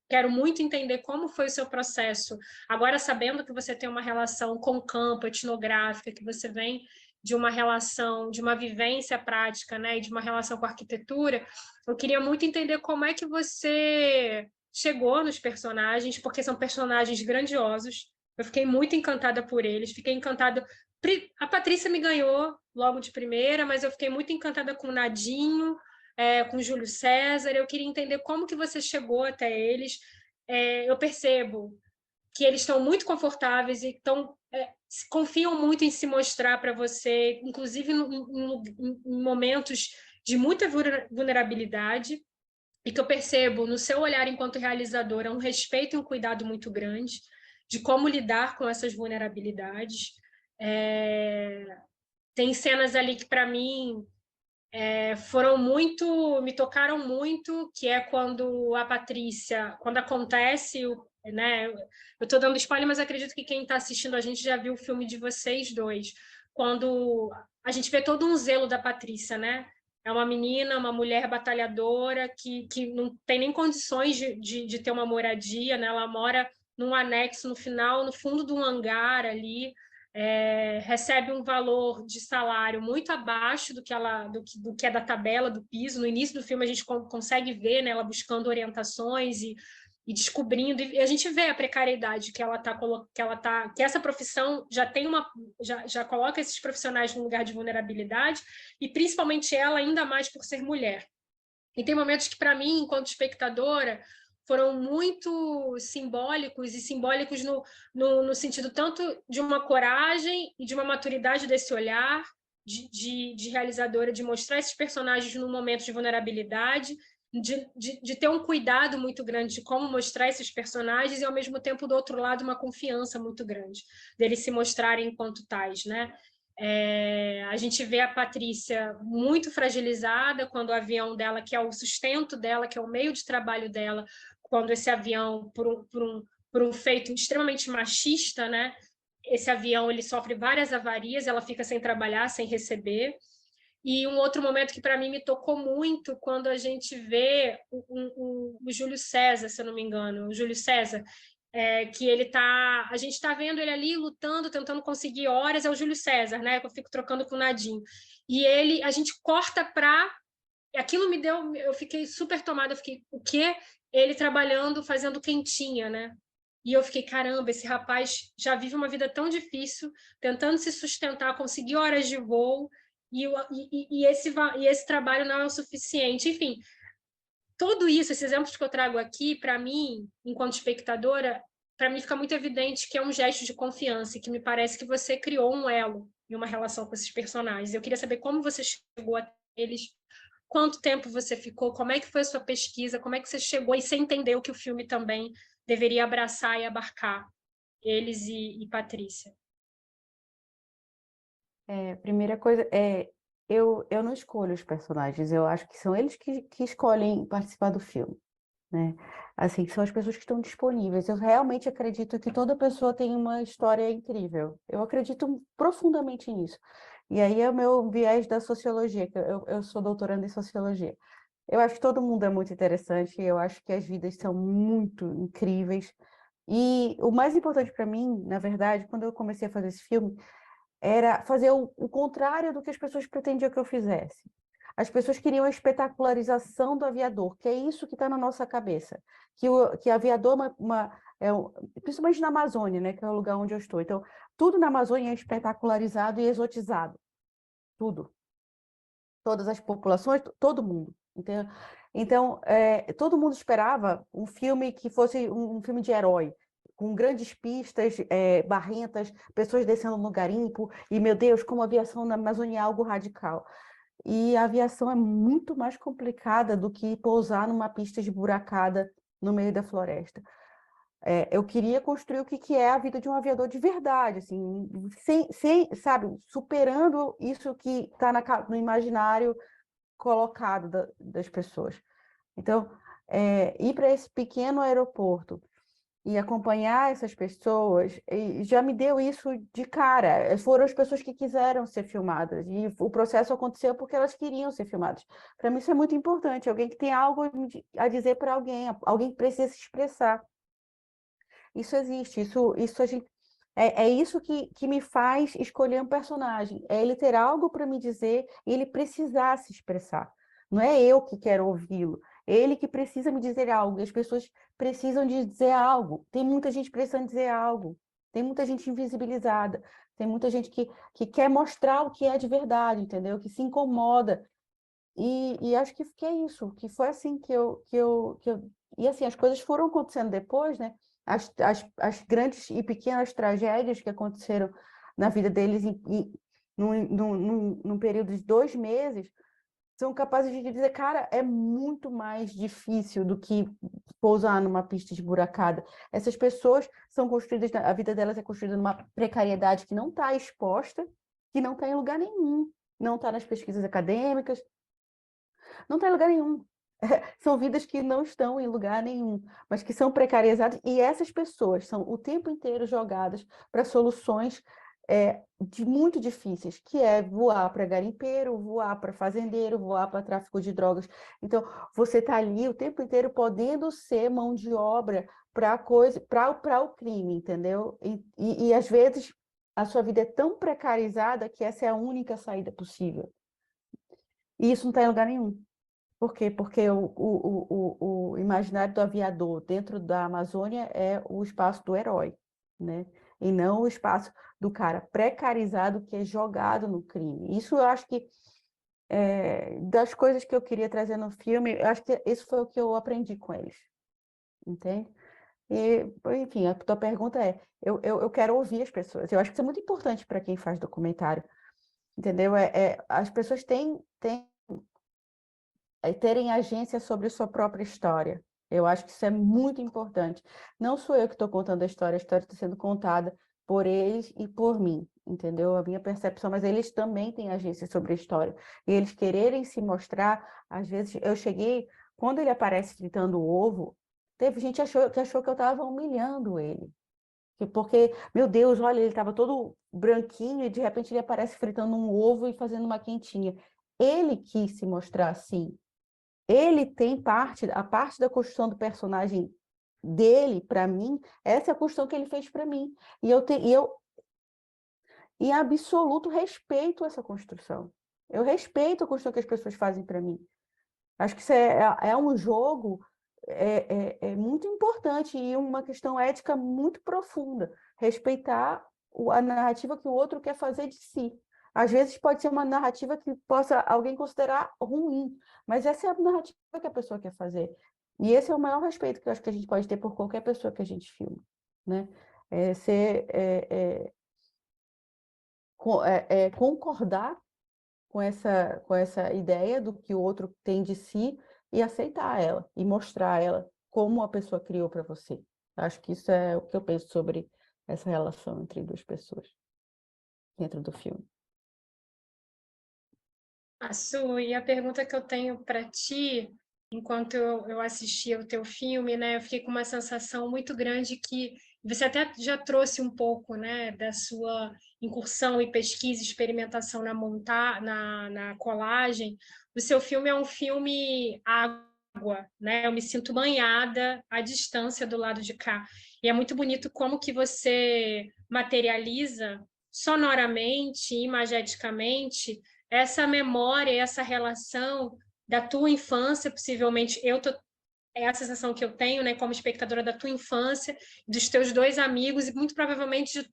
quero muito entender como foi o seu processo, agora sabendo que você tem uma relação com o campo, etnográfica, que você vem de uma relação, de uma vivência prática, né, e de uma relação com a arquitetura, eu queria muito entender como é que você chegou nos personagens, porque são personagens grandiosos, eu fiquei muito encantada por eles, fiquei encantada. A Patrícia me ganhou logo de primeira, mas eu fiquei muito encantada com o Nadinho, com o Júlio César. Eu queria entender como que você chegou até eles. Eu percebo que eles estão muito confortáveis e confiam muito em se mostrar para você, inclusive em momentos de muita vulnerabilidade, e que eu percebo no seu olhar enquanto realizadora um respeito e um cuidado muito grande de como lidar com essas vulnerabilidades. Tem cenas ali que, para mim, me tocaram muito, que é quando a Patrícia, quando acontece, né? Eu estou dando spoiler, mas acredito que quem está assistindo a gente já viu o filme de vocês dois. Quando a gente vê todo um zelo da Patrícia, né? É uma menina, uma mulher batalhadora que não tem nem condições de ter uma moradia, né? Ela mora num anexo no final, no fundo de um hangar ali, recebe um valor de salário muito abaixo do que é da tabela, do piso. No início do filme a gente consegue ver, né, ela buscando orientações e descobrindo, e a gente vê a precariedade que essa profissão já coloca esses profissionais num lugar de vulnerabilidade, e principalmente ela, ainda mais por ser mulher. E tem momentos que, para mim, enquanto espectadora, foram muito simbólicos no sentido tanto de uma coragem e de uma maturidade desse olhar de realizadora, de mostrar esses personagens num momento de vulnerabilidade, de ter um cuidado muito grande de como mostrar esses personagens, e, ao mesmo tempo, do outro lado, uma confiança muito grande deles se mostrarem enquanto tais, né? A gente vê a Patrícia muito fragilizada quando o avião dela, que é o sustento dela, que é o meio de trabalho dela, quando esse avião, por um feito extremamente machista, né? Esse avião ele sofre várias avarias, ela fica sem trabalhar, sem receber. E um outro momento que, para mim, me tocou muito, quando a gente vê o Júlio César, se eu não me engano, o Júlio César, que a gente está vendo ele ali lutando, tentando conseguir horas, é o Júlio César, né? Que eu fico trocando com o Nadinho. E a gente corta para... Aquilo me deu... Eu fiquei super tomada, eu fiquei, o quê? Ele trabalhando, fazendo quentinha, né? E eu fiquei, caramba, esse rapaz já vive uma vida tão difícil, tentando se sustentar, conseguir horas de voo, e esse trabalho não é o suficiente. Enfim, tudo isso, esses exemplos que eu trago aqui, para mim, enquanto espectadora, para mim fica muito evidente que é um gesto de confiança, e que me parece que você criou um elo em uma relação com esses personagens. Eu queria saber como você chegou a eles, quanto tempo você ficou, como é que foi a sua pesquisa, como é que você chegou, e você entendeu que o filme também deveria abraçar e abarcar eles e Patrícia. Primeira coisa, eu não escolho os personagens, eu acho que são eles que escolhem participar do filme, né? Assim, são as pessoas que estão disponíveis. Eu realmente acredito que toda pessoa tem uma história incrível. Eu acredito profundamente nisso. E aí é o meu viés da sociologia, que eu sou doutoranda em sociologia. Eu acho que todo mundo é muito interessante, eu acho que as vidas são muito incríveis. E o mais importante para mim, na verdade, quando eu comecei a fazer esse filme, era fazer o contrário do que as pessoas pretendiam que eu fizesse. As pessoas queriam a espetacularização do aviador, que é isso que está na nossa cabeça. Que aviador principalmente na Amazônia, né, que é o lugar onde eu estou. Então, tudo na Amazônia é espetacularizado e exotizado. Tudo. Todas as populações, todo mundo. Então, todo mundo esperava um filme que fosse um filme de herói, com grandes pistas, barrentas, pessoas descendo no garimpo, e, meu Deus, como a aviação na Amazônia é algo radical. E a aviação é muito mais complicada do que pousar numa pista esburacada no meio da floresta. Eu queria construir o que é a vida de um aviador de verdade, assim, sabe, superando isso que está no imaginário colocado das pessoas. Então, ir para esse pequeno aeroporto e acompanhar essas pessoas, já me deu isso de cara. Foram as pessoas que quiseram ser filmadas, e o processo aconteceu porque elas queriam ser filmadas. Para mim isso é muito importante, alguém que tem algo a dizer para alguém que precisa se expressar. Isso existe, isso a gente... É isso que me faz escolher um personagem, é ele ter algo para me dizer e ele precisar se expressar. Não é eu que quero ouvi-lo, é ele que precisa me dizer algo, e as pessoas precisam de dizer algo. Tem muita gente precisando dizer algo, tem muita gente invisibilizada, tem muita gente que quer mostrar o que é de verdade, entendeu? Que se incomoda. E acho que é isso, que foi assim que eu... E assim, as coisas foram acontecendo depois, né? As grandes e pequenas tragédias que aconteceram na vida deles num período de 2 meses são capazes de dizer, cara, é muito mais difícil do que pousar numa pista esburacada. Essas pessoas são construídas, a vida delas é construída numa precariedade que não está exposta, que não está em lugar nenhum, não está nas pesquisas acadêmicas, Não está em lugar nenhum. São vidas que não estão em lugar nenhum, mas que são precarizadas, e essas pessoas são o tempo inteiro jogadas para soluções muito difíceis, que é voar para garimpeiro, voar para fazendeiro, voar para tráfico de drogas. Então, você está ali o tempo inteiro podendo ser mão de obra para o crime, entendeu? E às vezes a sua vida é tão precarizada que essa é a única saída possível. E isso não está em lugar nenhum. Por quê? Porque o imaginário do aviador dentro da Amazônia é o espaço do herói, né? E não o espaço do cara precarizado que é jogado no crime. Isso eu acho que, das coisas que eu queria trazer no filme, eu acho que isso foi o que eu aprendi com eles, entende? E, enfim, a tua pergunta é, eu quero ouvir as pessoas. Eu acho que isso é muito importante para quem faz documentário, entendeu? As pessoas terem agência sobre sua própria história. Eu acho que isso é muito importante. Não sou eu que estou contando a história está sendo contada por eles e por mim, entendeu? A minha percepção, mas eles também têm agência sobre a história. E eles quererem se mostrar, às vezes, eu cheguei, quando ele aparece fritando o ovo, teve gente que achou que eu estava humilhando ele. Porque, meu Deus, olha, ele estava todo branquinho e de repente ele aparece fritando um ovo e fazendo uma quentinha. Ele quis se mostrar assim. Ele tem a parte da construção do personagem dele, para mim, essa é a construção que ele fez para mim. E eu, em absoluto, respeito essa construção. Eu respeito a construção que as pessoas fazem para mim. Acho que isso é um jogo muito importante e uma questão ética muito profunda. Respeitar a narrativa que o outro quer fazer de si. Às vezes pode ser uma narrativa que possa alguém considerar ruim, mas essa é a narrativa que a pessoa quer fazer. E esse é o maior respeito que eu acho que a gente pode ter por qualquer pessoa que a gente filma, né? Concordar com essa ideia do que o outro tem de si e aceitar ela e mostrar ela como a pessoa criou para você. Acho que isso é o que eu penso sobre essa relação entre duas pessoas dentro do filme. Su, e a pergunta que eu tenho para ti, enquanto eu assistia o teu filme, né, eu fiquei com uma sensação muito grande que você até já trouxe um pouco, né, da sua incursão e pesquisa, experimentação na colagem. O seu filme é um filme água, né? Eu me sinto banhada à distância do lado de cá. E é muito bonito como que você materializa sonoramente, imageticamente, essa memória, essa relação da tua infância, possivelmente, é a sensação que eu tenho, né, como espectadora da tua infância, dos teus dois amigos e muito provavelmente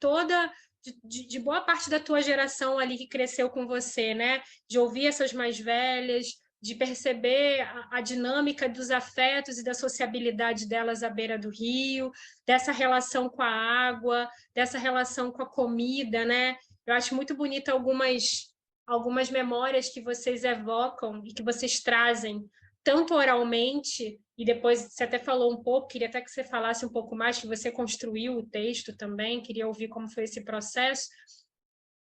de boa parte da tua geração ali que cresceu com você, né, de ouvir essas mais velhas, de perceber a dinâmica dos afetos e da sociabilidade delas à beira do rio, dessa relação com a água, dessa relação com a comida, né? Eu acho muito bonito algumas memórias que vocês evocam e que vocês trazem, tanto oralmente, e depois você até falou um pouco, queria até que você falasse um pouco mais, que você construiu o texto também, queria ouvir como foi esse processo.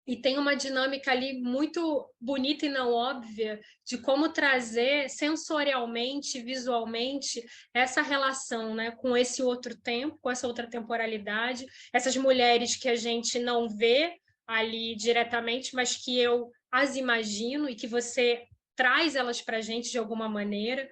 E tem uma dinâmica ali muito bonita e não óbvia de como trazer sensorialmente, visualmente, essa relação, né, com esse outro tempo, com essa outra temporalidade, essas mulheres que a gente não vê ali diretamente, mas que eu as imagino e que você traz elas para a gente de alguma maneira.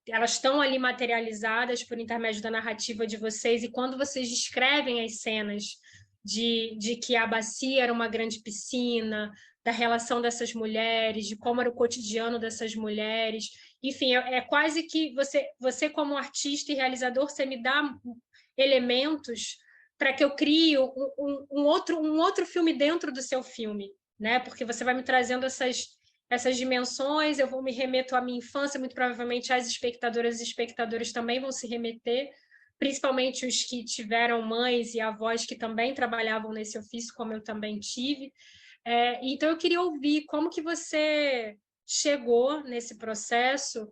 Elas estão ali materializadas por intermédio da narrativa de vocês, e quando vocês descrevem as cenas de que a bacia era uma grande piscina, da relação dessas mulheres, de como era o cotidiano dessas mulheres. Enfim, é quase que você como artista e realizador, você me dá elementos para que eu crie um outro filme dentro do seu filme, né? Porque você vai me trazendo essas dimensões, eu vou me remeto à minha infância, muito provavelmente as espectadoras e espectadores também vão se remeter, principalmente os que tiveram mães e avós que também trabalhavam nesse ofício, como eu também tive. Então, eu queria ouvir como que você chegou nesse processo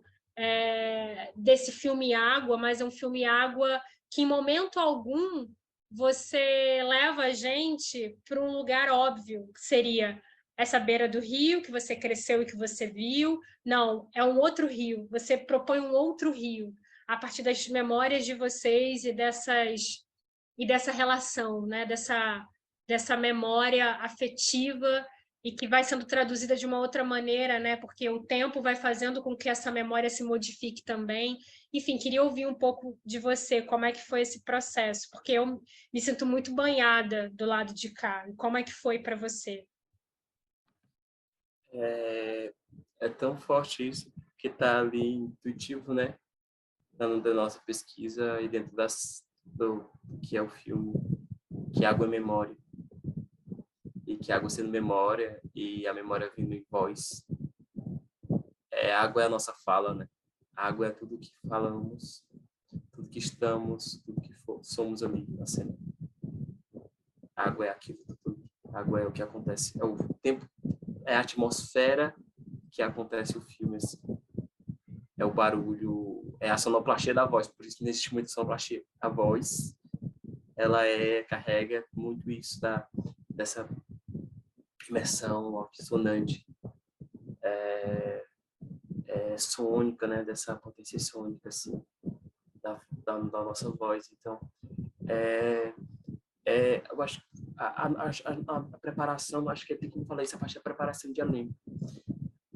desse filme Água, mas é um filme Água que, em momento algum, você leva a gente para um lugar óbvio, que seria essa beira do rio que você cresceu e que você viu. Não, é um outro rio. Você propõe um outro rio a partir das memórias de vocês e dessa relação, né? Dessa memória afetiva e que vai sendo traduzida de uma outra maneira, né? Porque o tempo vai fazendo com que essa memória se modifique também. Enfim, queria ouvir um pouco de você, como é que foi esse processo, porque eu me sinto muito banhada do lado de cá. Como é que foi para você? É tão forte isso, que está ali intuitivo, né? Dentro da nossa pesquisa e dentro do que é o filme, que água é memória. E que água sendo memória e a memória vindo em voz. Água é a nossa fala, né? A água é tudo que falamos, tudo que estamos, tudo que somos ali na cena. A água é aquilo tudo. A água é o que acontece. É o tempo, é a atmosfera que acontece o filme, assim. É o barulho, é a sonoplastia da voz, por isso que não existe muito sonoplastia. A voz, ela carrega muito isso dessa imersão altissonante, sônica, né, dessa potência sônica, assim, da nossa voz. Então, eu acho a preparação, acho que é como eu falei, essa parte da preparação de elenco.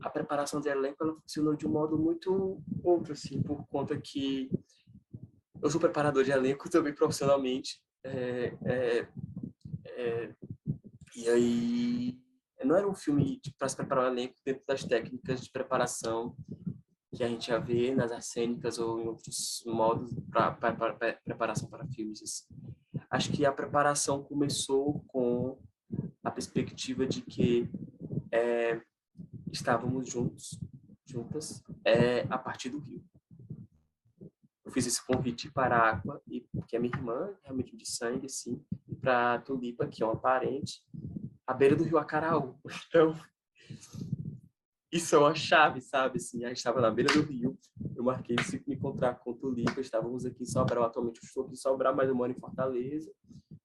A preparação de elenco, ela funcionou de um modo muito outro, assim, por conta que eu sou preparador de elenco também profissionalmente, e aí não era um filme para se preparar o elenco dentro das técnicas de preparação que a gente já vê nas cênicas ou em outros modos para preparação para filmes. Assim. Acho que a preparação começou com a perspectiva de que estávamos juntas, a partir do rio. Eu fiz esse convite para a Aqua, que é minha irmã, realmente de sangue, assim, e para a Tulipa, que é uma parente, à beira do rio Acaraú. Então, isso é uma chave, sabe? Assim, a gente estava na beira do rio, eu marquei de me encontrar com Tulipa, estávamos aqui em Sobral, atualmente eu estou aqui em Sobral, mas eu moro em Fortaleza,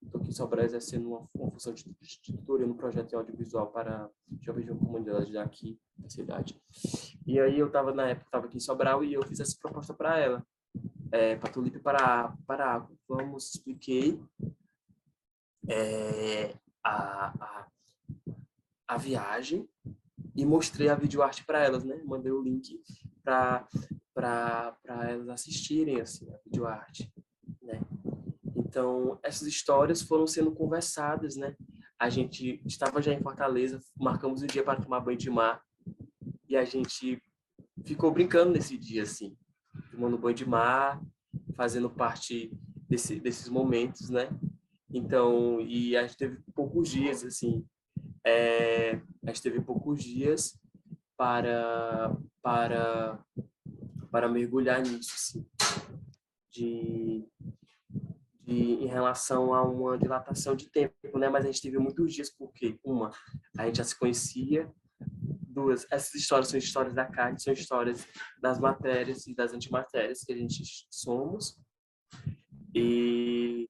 estou aqui em Sobral exercendo uma função de tutoria no projeto de audiovisual para jovens de uma comunidade daqui, da cidade. E aí eu estava, na época, estava aqui em Sobral e eu fiz essa proposta para ela, para Tulipa e para a Água. Vamos, expliquei a viagem, e mostrei a videoarte para elas, né? Mandei o link para elas assistirem assim, a videoarte, né? Então, essas histórias foram sendo conversadas, né? A gente estava já em Fortaleza, marcamos um dia para tomar banho de mar e a gente ficou brincando nesse dia, assim, tomando banho de mar, fazendo parte desses momentos, né? Então, e a gente teve poucos dias, assim, a gente teve poucos dias para mergulhar nisso, assim, em relação a uma dilatação de tempo, né? Mas a gente teve muitos dias porque, a gente já se conhecia, duas, essas histórias são histórias da carne, são histórias das matérias e das antimatérias que a gente somos, e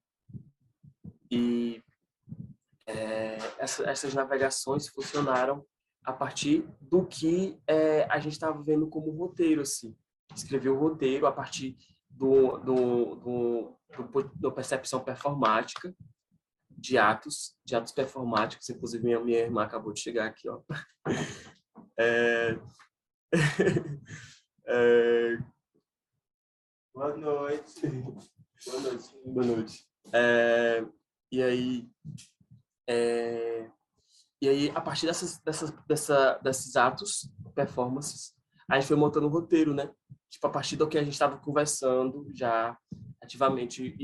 essas navegações funcionaram a partir do que a gente estava vendo como roteiro, assim. Escrever o roteiro a partir da percepção performática de atos performáticos. Inclusive, minha irmã acabou de chegar aqui, ó. Boa noite. Boa noite. Boa noite. E aí, a partir desses atos, performances, a gente foi montando um roteiro, né? Tipo, a partir do que a gente estava conversando já ativamente.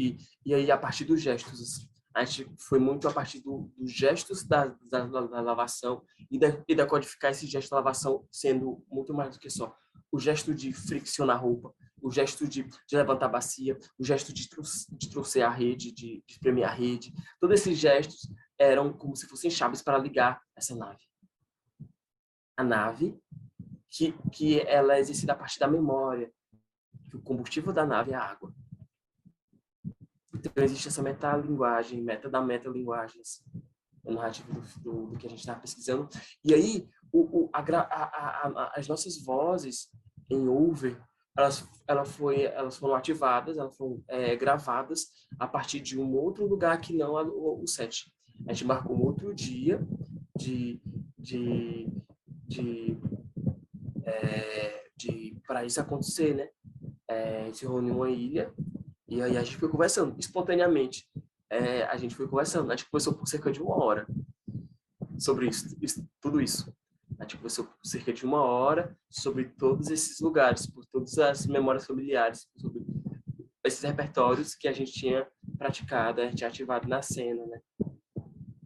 E aí, a partir dos gestos, assim, a gente foi muito a partir dos gestos da lavação e da codificar esse gesto da lavação sendo muito mais do que só o gesto de friccionar a roupa, o gesto de levantar a bacia, o gesto de trouxer a rede, de espremer a rede. Todos esses gestos eram como se fossem chaves para ligar essa nave. A nave, que ela é exercida a partir da memória, que o combustível da nave é a água. Então, existe essa metalinguagem, metalinguagem, assim, a narrativa do que a gente estava pesquisando. E aí, as nossas vozes em Over, elas foram ativadas, elas foram gravadas a partir de um outro lugar que não o set. A gente marcou um outro dia para isso acontecer, né? A gente se reuniu em uma ilha e aí a gente foi conversando espontaneamente. A gente foi conversando, a gente conversou por cerca de 1 hora sobre tudo isso. A gente conversou por cerca de 1 hora sobre todos esses lugares, por todas as memórias familiares, sobre esses repertórios que a gente tinha praticado, a gente tinha ativado na cena, né?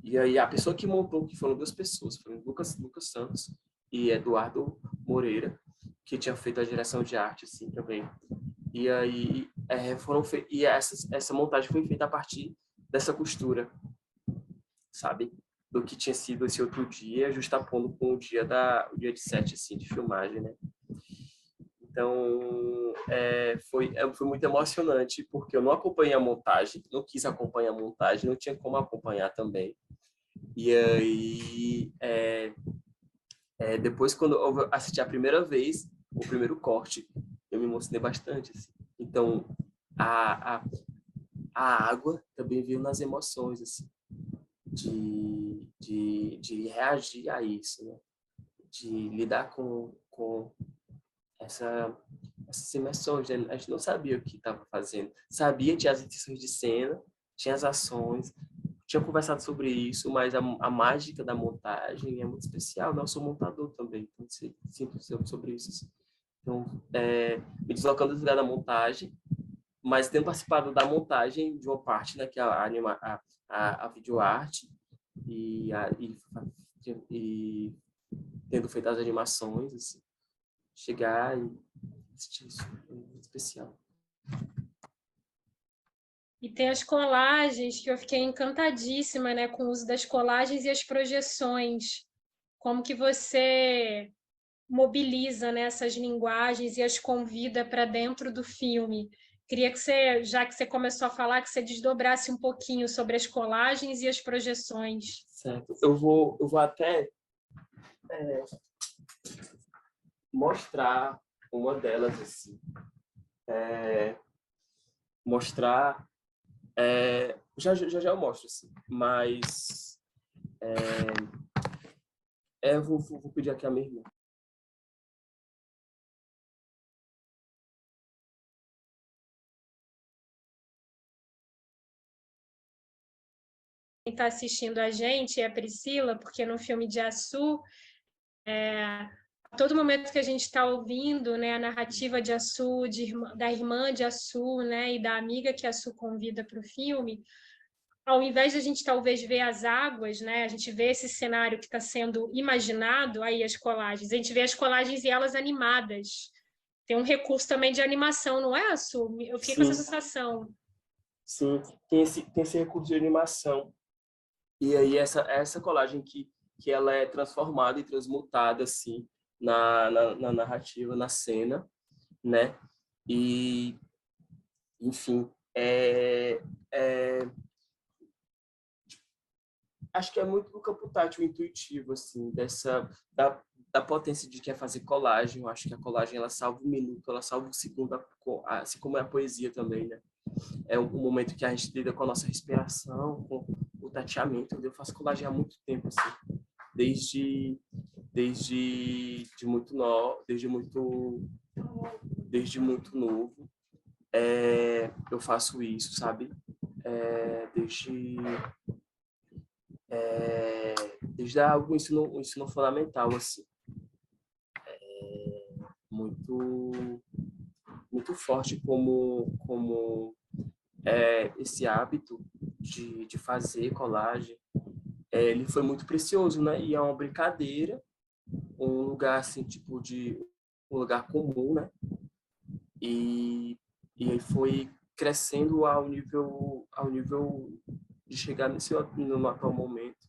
E aí a pessoa que montou, que foram 2 pessoas, foram Lucas Santos e Eduardo Moreira, que tinha feito a direção de arte, assim, também. E aí essa montagem foi feita a partir dessa costura, sabe? Do que tinha sido esse outro dia, justapondo com o dia de set, assim, de filmagem, né? Então, foi muito emocionante, porque eu não acompanhei a montagem, não quis acompanhar a montagem, não tinha como acompanhar também. E aí, depois, quando eu assisti a primeira vez, o primeiro corte, eu me emocionei bastante, assim. Então, a água também veio nas emoções, assim, de reagir a isso, né? De lidar com essas imersões, né? A gente não sabia o que estava fazendo. Sabia, tinha as edições de cena, tinha as ações, tinha conversado sobre isso, mas a mágica da montagem é muito especial, né? Eu sou montador também, então sinto sobre isso, assim. Então, me deslocando do lugar da montagem, mas tendo participado da montagem de uma parte, né, que é a videoarte, e tendo feito as animações, assim, chegar e assistir isso é muito especial. E tem as colagens, que eu fiquei encantadíssima, né, com o uso das colagens e as projeções. Como que você mobiliza, né, essas linguagens e as convida para dentro do filme. Queria que você, já que você começou a falar, que você desdobrasse um pouquinho sobre as colagens e as projeções. Certo. Eu vou até mostrar uma delas, assim. Mostrar... já eu mostro, assim. Mas... eu vou pedir aqui a minha irmã. Quem está assistindo a gente é a Priscila, porque no filme de Açu, a todo momento que a gente está ouvindo, né, a narrativa de Açu, da irmã de Açu, né, e da amiga que Açu convida para o filme, ao invés de a gente talvez ver as águas, né, a gente vê esse cenário que está sendo imaginado, aí as colagens, a gente vê as colagens e elas animadas. Tem um recurso também de animação, não é, Açu? Eu fiquei com essa sensação. Sim, tem esse recurso de animação. E aí essa colagem que ela é transformada e transmutada, assim, na narrativa, na cena, né? E, enfim, acho que é muito do campo tátil intuitivo, assim, da potência de quem fazer colagem. Eu acho que a colagem, ela salva um minuto, ela salva um segundo, assim como é a poesia também, né? É um momento que a gente lida com a nossa respiração, com o tateamento. Eu faço colagem há muito tempo, assim, desde muito novo. Eu faço isso, sabe? Desde o ensino fundamental, assim. Muito forte como esse hábito de fazer colagem, ele foi muito precioso, né? E é uma brincadeira, um lugar assim, tipo um lugar comum, né? E aí foi crescendo ao nível de chegar no atual momento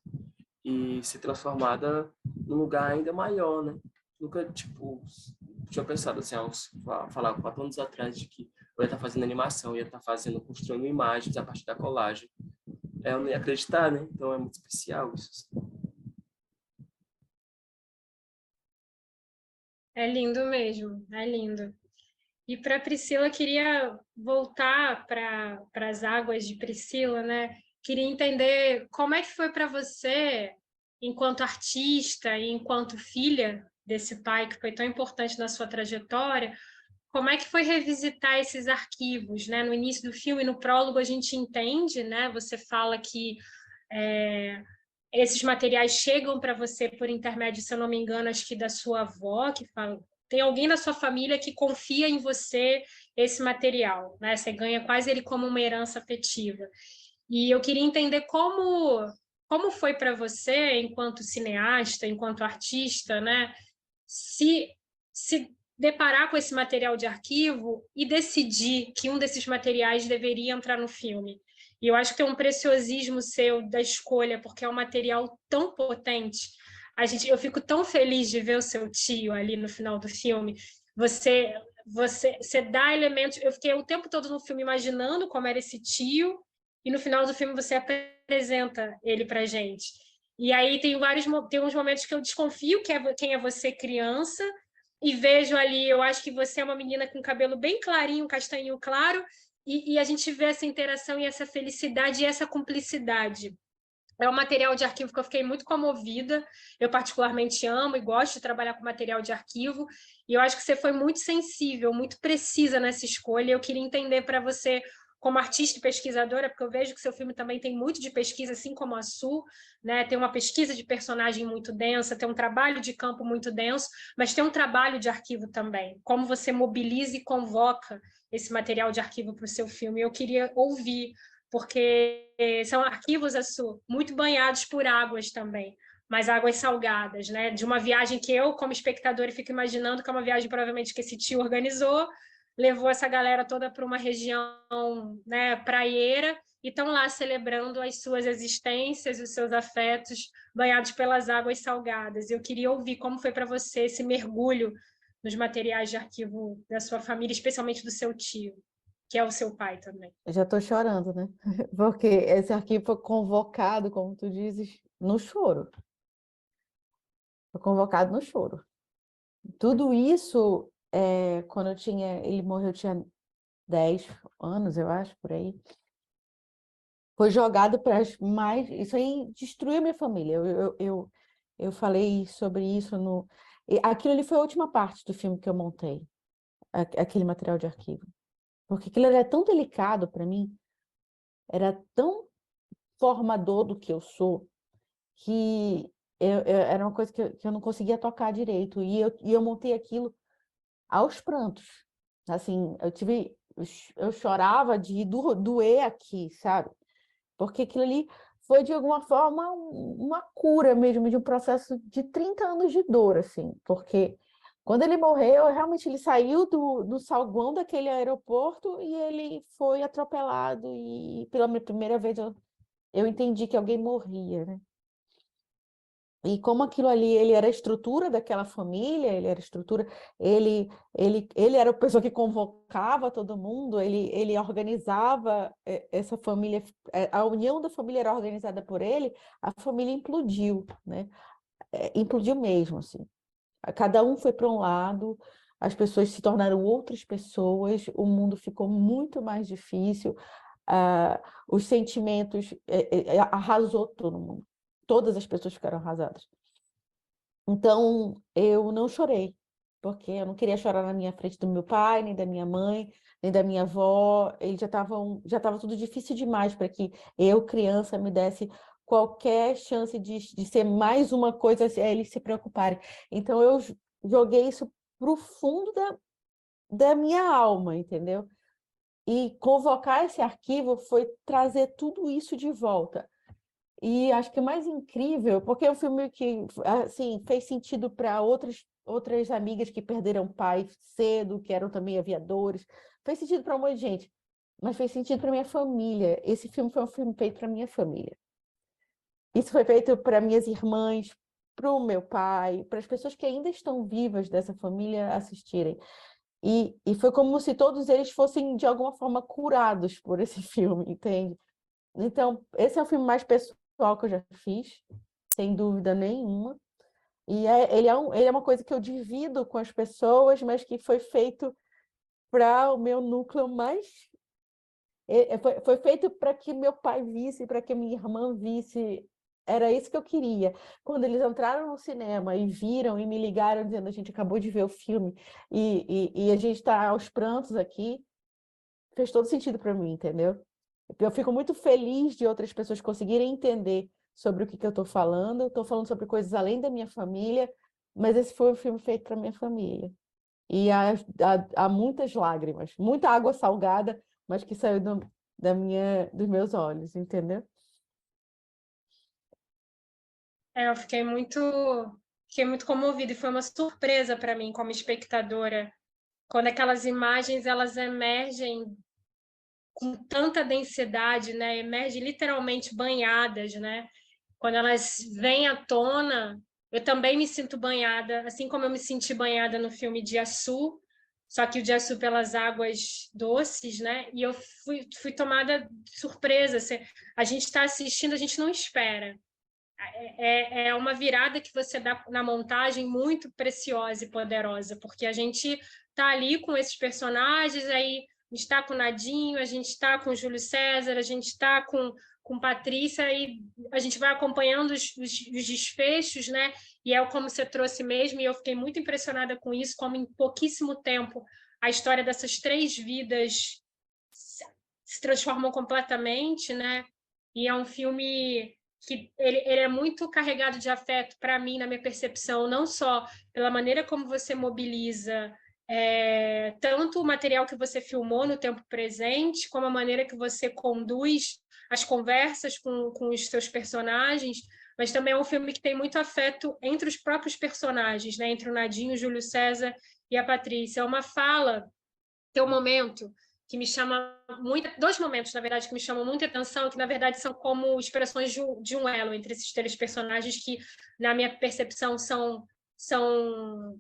e ser transformada num lugar ainda maior, né? Nunca, tipo, tinha pensado assim, falar 4 anos atrás, de que eu ia estar fazendo animação, ia estar construindo imagens a partir da colagem. eu não ia acreditar, né? Então é muito especial isso. É lindo mesmo, é lindo. E para Priscila, eu queria voltar para as águas de Priscila, né? Queria entender como é que foi para você, enquanto artista e enquanto filha desse pai que foi tão importante na sua trajetória, como é que foi revisitar esses arquivos, né? No início do filme, no prólogo, a gente entende, né? Você fala que esses materiais chegam para você por intermédio, se eu não me engano, acho que da sua avó, que fala, tem alguém na sua família que confia em você esse material, né? Você ganha quase ele como uma herança afetiva. E eu queria entender como foi para você, enquanto cineasta, enquanto artista, né? Se deparar com esse material de arquivo e decidir que um desses materiais deveria entrar no filme. E eu acho que tem um preciosismo seu da escolha, porque é um material tão potente. Eu fico tão feliz de ver o seu tio ali no final do filme. Você dá elementos. Eu fiquei o tempo todo no filme imaginando como era esse tio, e no final do filme você apresenta ele para gente. E aí tem uns momentos que eu desconfio quem é você criança, e vejo ali, eu acho que você é uma menina com cabelo bem clarinho, castanho claro, e a gente vê essa interação e essa felicidade e essa cumplicidade. É um material de arquivo que eu fiquei muito comovida. Eu particularmente amo e gosto de trabalhar com material de arquivo. E eu acho que você foi muito sensível, muito precisa nessa escolha. Eu queria entender para você, como artista e pesquisadora, porque eu vejo que seu filme também tem muito de pesquisa, assim como a Su, né? Tem uma pesquisa de personagem muito densa, tem um trabalho de campo muito denso, mas tem um trabalho de arquivo também. Como você mobiliza e convoca esse material de arquivo para o seu filme. Eu queria ouvir porque são arquivos muito banhados por águas também, mas águas salgadas, né? De uma viagem que eu, como espectadora, fico imaginando que é uma viagem provavelmente que esse tio organizou, levou essa galera toda para uma região, né, praieira, e estão lá celebrando as suas existências, os seus afetos, banhados pelas águas salgadas. Eu queria ouvir como foi para você esse mergulho nos materiais de arquivo da sua família, especialmente do seu tio, que é o seu pai também. Eu já estou chorando, né? Porque esse arquivo foi convocado, como tu dizes, no choro. Foi convocado no choro. Tudo isso, quando ele morreu, eu tinha 10 anos, eu acho, por aí. Foi jogado para as mais... Isso aí destruiu minha família. Eu falei sobre isso no... Aquilo ali foi a última parte do filme que eu montei, aquele material de arquivo. Porque aquilo era tão delicado para mim, era tão formador do que eu sou, que era uma coisa que eu não conseguia tocar direito. E eu montei aquilo aos prantos. Assim, eu chorava de doer aqui, sabe? Porque aquilo ali foi, de alguma forma, uma cura mesmo, de um processo de 30 anos de dor, assim. Porque quando ele morreu, realmente ele saiu do saguão daquele aeroporto e ele foi atropelado. E pela minha primeira vez eu entendi que alguém morria, né? E como aquilo ali, ele era a estrutura daquela família, ele era a pessoa que convocava todo mundo, ele organizava essa família, a união da família era organizada por ele, a família implodiu, né? Implodiu mesmo, assim. Cada um foi para um lado, as pessoas se tornaram outras pessoas, o mundo ficou muito mais difícil, os sentimentos, arrasou todo mundo. Todas as pessoas ficaram arrasadas. Então, eu não chorei, porque eu não queria chorar na minha frente do meu pai, nem da minha mãe, nem da minha avó. Eles já estava tudo difícil demais para que eu, criança, me desse qualquer chance de ser mais uma coisa, eles se preocuparem. Então, eu joguei isso para o fundo da minha alma, entendeu? E convocar esse arquivo foi trazer tudo isso de volta. E acho que é mais incrível, porque é um filme que assim, fez sentido para outras amigas que perderam pai cedo, que eram também aviadores. Fez sentido para um monte de gente, mas fez sentido para minha família. Esse filme foi um filme feito para minha família. Isso foi feito para minhas irmãs, para o meu pai, para as pessoas que ainda estão vivas dessa família assistirem. E foi como se todos eles fossem, de alguma forma, curados por esse filme, entende? Então, esse é o filme mais pessoal que eu já fiz, sem dúvida nenhuma. E ele é uma coisa que eu divido com as pessoas, mas que foi feito para o meu núcleo mais... Foi feito para que meu pai visse, para que minha irmã visse. Era isso que eu queria. Quando eles entraram no cinema e viram e me ligaram dizendo: a gente acabou de ver o filme e a gente está aos prantos aqui, fez todo sentido para mim, entendeu? Eu fico muito feliz de outras pessoas conseguirem entender sobre o que eu estou falando. Estou falando sobre coisas além da minha família, mas esse foi um filme feito para minha família. E há muitas lágrimas, muita água salgada, mas que saiu dos meus olhos, entendeu? Eu fiquei muito comovida e foi uma surpresa para mim como espectadora, quando aquelas imagens elas emergem com tanta densidade, né? Emergem literalmente banhadas, né? Quando elas vêm à tona, eu também me sinto banhada, assim como eu me senti banhada no filme de Açu, só que o de Açu pelas águas doces, né? E eu fui tomada de surpresa. A gente está assistindo, a gente não espera. É uma virada que você dá na montagem muito preciosa e poderosa, porque a gente está ali com esses personagens, aí a gente está com o Nadinho, a gente está com o Júlio César, a gente está com Patrícia, e a gente vai acompanhando os desfechos, né? E é como você trouxe mesmo, e eu fiquei muito impressionada com isso, como em pouquíssimo tempo a história dessas três vidas se transformam completamente, né? E é um filme que ele é muito carregado de afeto para mim, na minha percepção, não só pela maneira como você mobiliza tanto o material que você filmou no tempo presente, como a maneira que você conduz as conversas com os seus personagens, mas também é um filme que tem muito afeto entre os próprios personagens, né? Entre o Nadinho, o Júlio César e a Patrícia. É uma fala, tem um momento que me chama muito, dois momentos, na verdade, que me chamam muita atenção, que na verdade são como expressões de um elo entre esses três personagens que, na minha percepção, são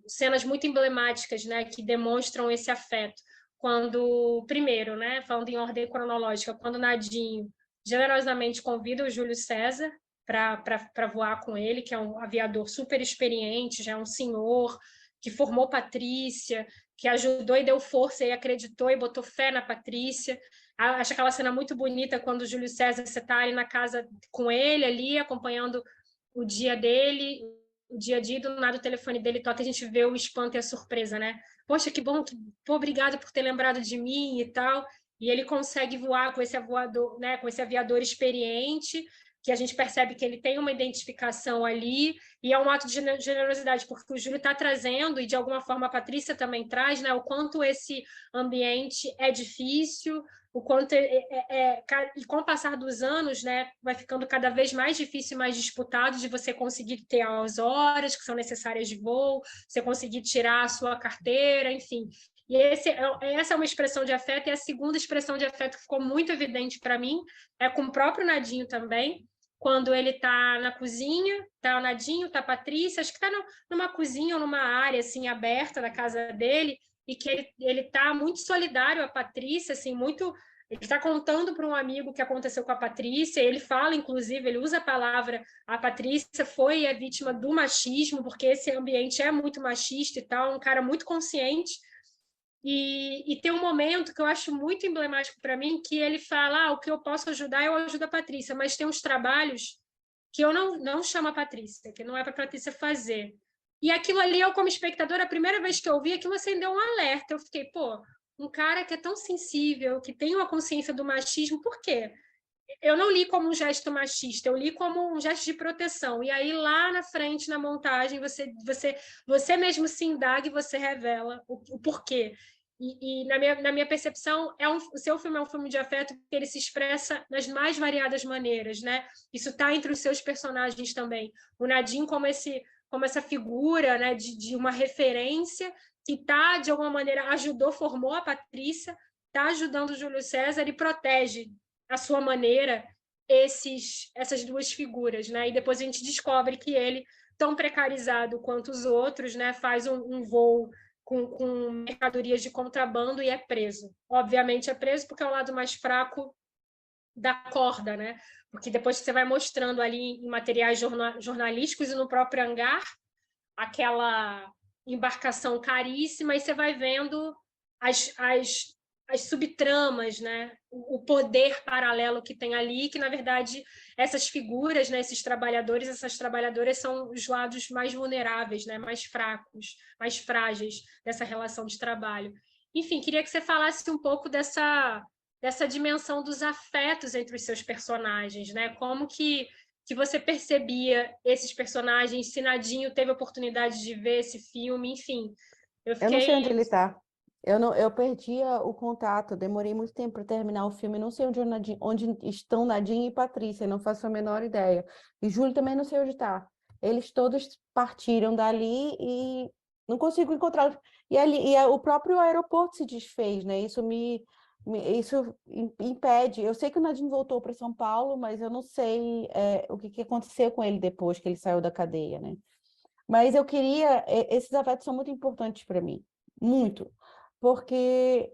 cenas muito emblemáticas, né, que demonstram esse afeto. Quando, primeiro, né, falando em ordem cronológica, quando Nadinho generosamente convida o Júlio César para voar com ele, que é um aviador super experiente, já é um senhor, que formou Patrícia, que ajudou e deu força e acreditou e botou fé na Patrícia. Acho aquela cena muito bonita quando o Júlio César, você está ali na casa com ele, ali, acompanhando o dia dele, o dia a dia, do nada o telefone dele toca, a gente vê o espanto e a surpresa, né? Poxa, que bom, pô, obrigado por ter lembrado de mim e tal. E ele consegue voar com esse voador, né, com esse aviador experiente, que a gente percebe que ele tem uma identificação ali, e é um ato de generosidade, porque o Júlio está trazendo, e de alguma forma a Patrícia também traz, né, o quanto esse ambiente é difícil, o quanto e com o passar dos anos, né, vai ficando cada vez mais difícil e mais disputado de você conseguir ter as horas que são necessárias de voo, você conseguir tirar a sua carteira, enfim. E essa é uma expressão de afeto, e a segunda expressão de afeto que ficou muito evidente para mim é com o próprio Nadinho também, quando ele está na cozinha, está o Nadinho, está a Patrícia, acho que está numa cozinha ou numa área assim aberta da casa dele, e que ele está muito solidário à Patrícia, assim, muito. Ele está contando para um amigo o que aconteceu com a Patrícia, ele fala, inclusive, ele usa a palavra, a Patrícia foi a vítima do machismo, porque esse ambiente é muito machista e tal, um cara muito consciente. E tem um momento que eu acho muito emblemático para mim, que ele fala, o que eu posso ajudar, eu ajudo a Patrícia, mas tem uns trabalhos que eu não chamo a Patrícia, que não é para a Patrícia fazer. E aquilo ali, eu como espectadora, a primeira vez que eu vi, aquilo acendeu um alerta. Eu fiquei, pô, um cara que é tão sensível, que tem uma consciência do machismo, por quê? Eu não li como um gesto machista, eu li como um gesto de proteção. E aí, lá na frente, na montagem, você mesmo se indaga e você revela o porquê. E na minha percepção, o seu filme é um filme de afeto porque ele se expressa nas mais variadas maneiras, né? Isso está entre os seus personagens também. O Nadine como essa figura, né, de uma referência que está, de alguma maneira, formou a Patrícia, está ajudando o Júlio César e protege à sua maneira essas duas figuras, né? E depois a gente descobre que ele, tão precarizado quanto os outros, né, faz um voo com mercadorias de contrabando e é preso. Obviamente é preso porque é o lado mais fraco da corda, né? Porque depois que você vai mostrando ali em materiais jornalísticos e no próprio hangar, aquela embarcação caríssima, e você vai vendo as subtramas, né? O poder paralelo que tem ali, que, na verdade, essas figuras, né? Esses trabalhadores, essas trabalhadoras são os lados mais vulneráveis, né? Mais fracos, mais frágeis dessa relação de trabalho. Enfim, queria que você falasse um pouco dessa dimensão dos afetos entre os seus personagens, né? Como que você percebia esses personagens, se Nadinho teve a oportunidade de ver esse filme, enfim. Eu não sei onde Fiquei... ele está. Eu perdi o contato, demorei muito tempo para terminar o filme, não sei onde estão Nadine e Patrícia, não faço a menor ideia. E Júlio também não sei onde está. Eles todos partiram dali e não consigo encontrá-los. O próprio aeroporto se desfez, né? Isso impede. Eu sei que o Nadine voltou para São Paulo, mas eu não sei o que aconteceu com ele depois que ele saiu da cadeia, né? Mas eu queria, esses afetos são muito importantes para mim, muito, porque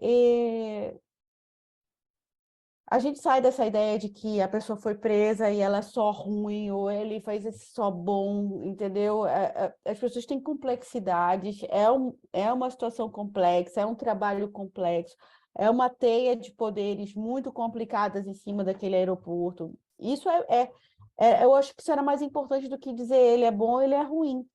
a gente sai dessa ideia de que a pessoa foi presa e ela é só ruim, ou ele faz esse só bom, entendeu? As pessoas têm complexidades, é uma situação complexa, é um trabalho complexo, é uma teia de poderes muito complicadas em cima daquele aeroporto. Isso eu acho que isso era mais importante do que dizer ele é bom ou ele é ruim.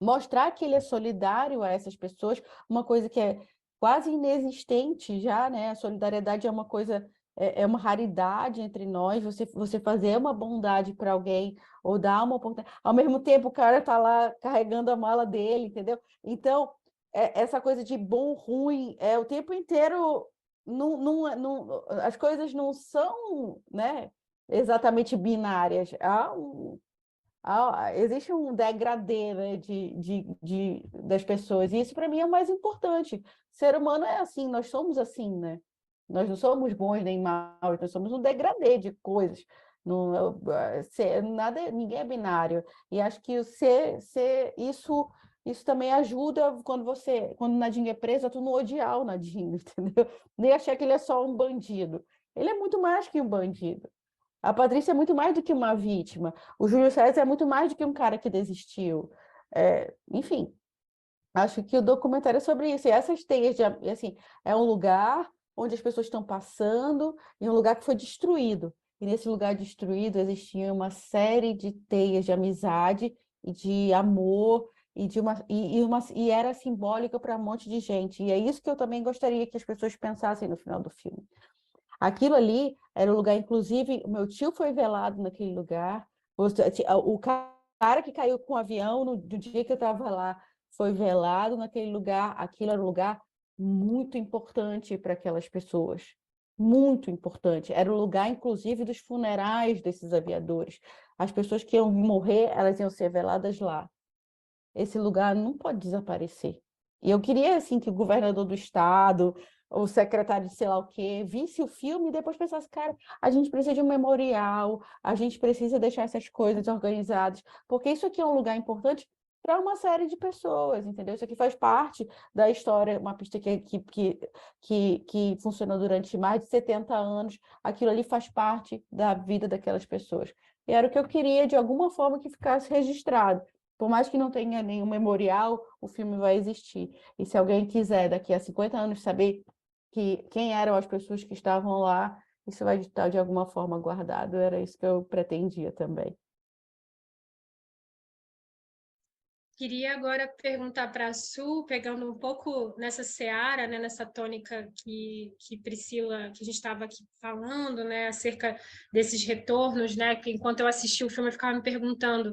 Mostrar que ele é solidário a essas pessoas, uma coisa que é quase inexistente já, né? A solidariedade é uma coisa, é uma raridade entre nós, você fazer uma bondade para alguém ou dar uma oportunidade. Ao mesmo tempo, o cara está lá carregando a mala dele, entendeu? Então, essa coisa de bom, ruim, o tempo inteiro, as coisas não são, né, exatamente binárias. Existe um degradê, né, das pessoas, e isso para mim é o mais importante. O ser humano é assim, nós somos assim, né? Nós não somos bons nem maus, nós somos um degradê de coisas. Não, ninguém é binário. E acho que isso também ajuda quando o Nadinho é preso, tu não odiar o Nadinho, entendeu? Nem achar que ele é só um bandido. Ele é muito mais que um bandido. A Patrícia é muito mais do que uma vítima. O Júlio César é muito mais do que um cara que desistiu. Enfim, acho que o documentário é sobre isso. E essas teias assim, é um lugar onde as pessoas estão passando e um lugar que foi destruído. E nesse lugar destruído existia uma série de teias de amizade e de amor e era simbólica para um monte de gente. E é isso que eu também gostaria que as pessoas pensassem no final do filme. Aquilo ali era um lugar, inclusive, o meu tio foi velado naquele lugar. O cara que caiu com o avião no dia que eu estava lá foi velado naquele lugar. Aquilo era um lugar muito importante para aquelas pessoas. Muito importante. Era o lugar, inclusive, dos funerais desses aviadores. As pessoas que iam morrer, elas iam ser veladas lá. Esse lugar não pode desaparecer. E eu queria, assim, que o governador do estado, o secretário de sei lá o quê, visse o filme e depois pensasse, cara, a gente precisa de um memorial, a gente precisa deixar essas coisas organizadas, porque isso aqui é um lugar importante para uma série de pessoas, entendeu? Isso aqui faz parte da história, uma pista que funcionou durante mais de 70 anos, aquilo ali faz parte da vida daquelas pessoas. E era o que eu queria, de alguma forma, que ficasse registrado. Por mais que não tenha nenhum memorial, o filme vai existir. E se alguém quiser, daqui a 50 anos, saber quem eram as pessoas que estavam lá, isso vai estar de alguma forma guardado. Era isso que eu pretendia também. Queria agora perguntar para a Su, pegando um pouco nessa seara, né, nessa tônica que Priscila, que a gente estava aqui falando, né, acerca desses retornos, né, que enquanto eu assisti o filme eu ficava me perguntando,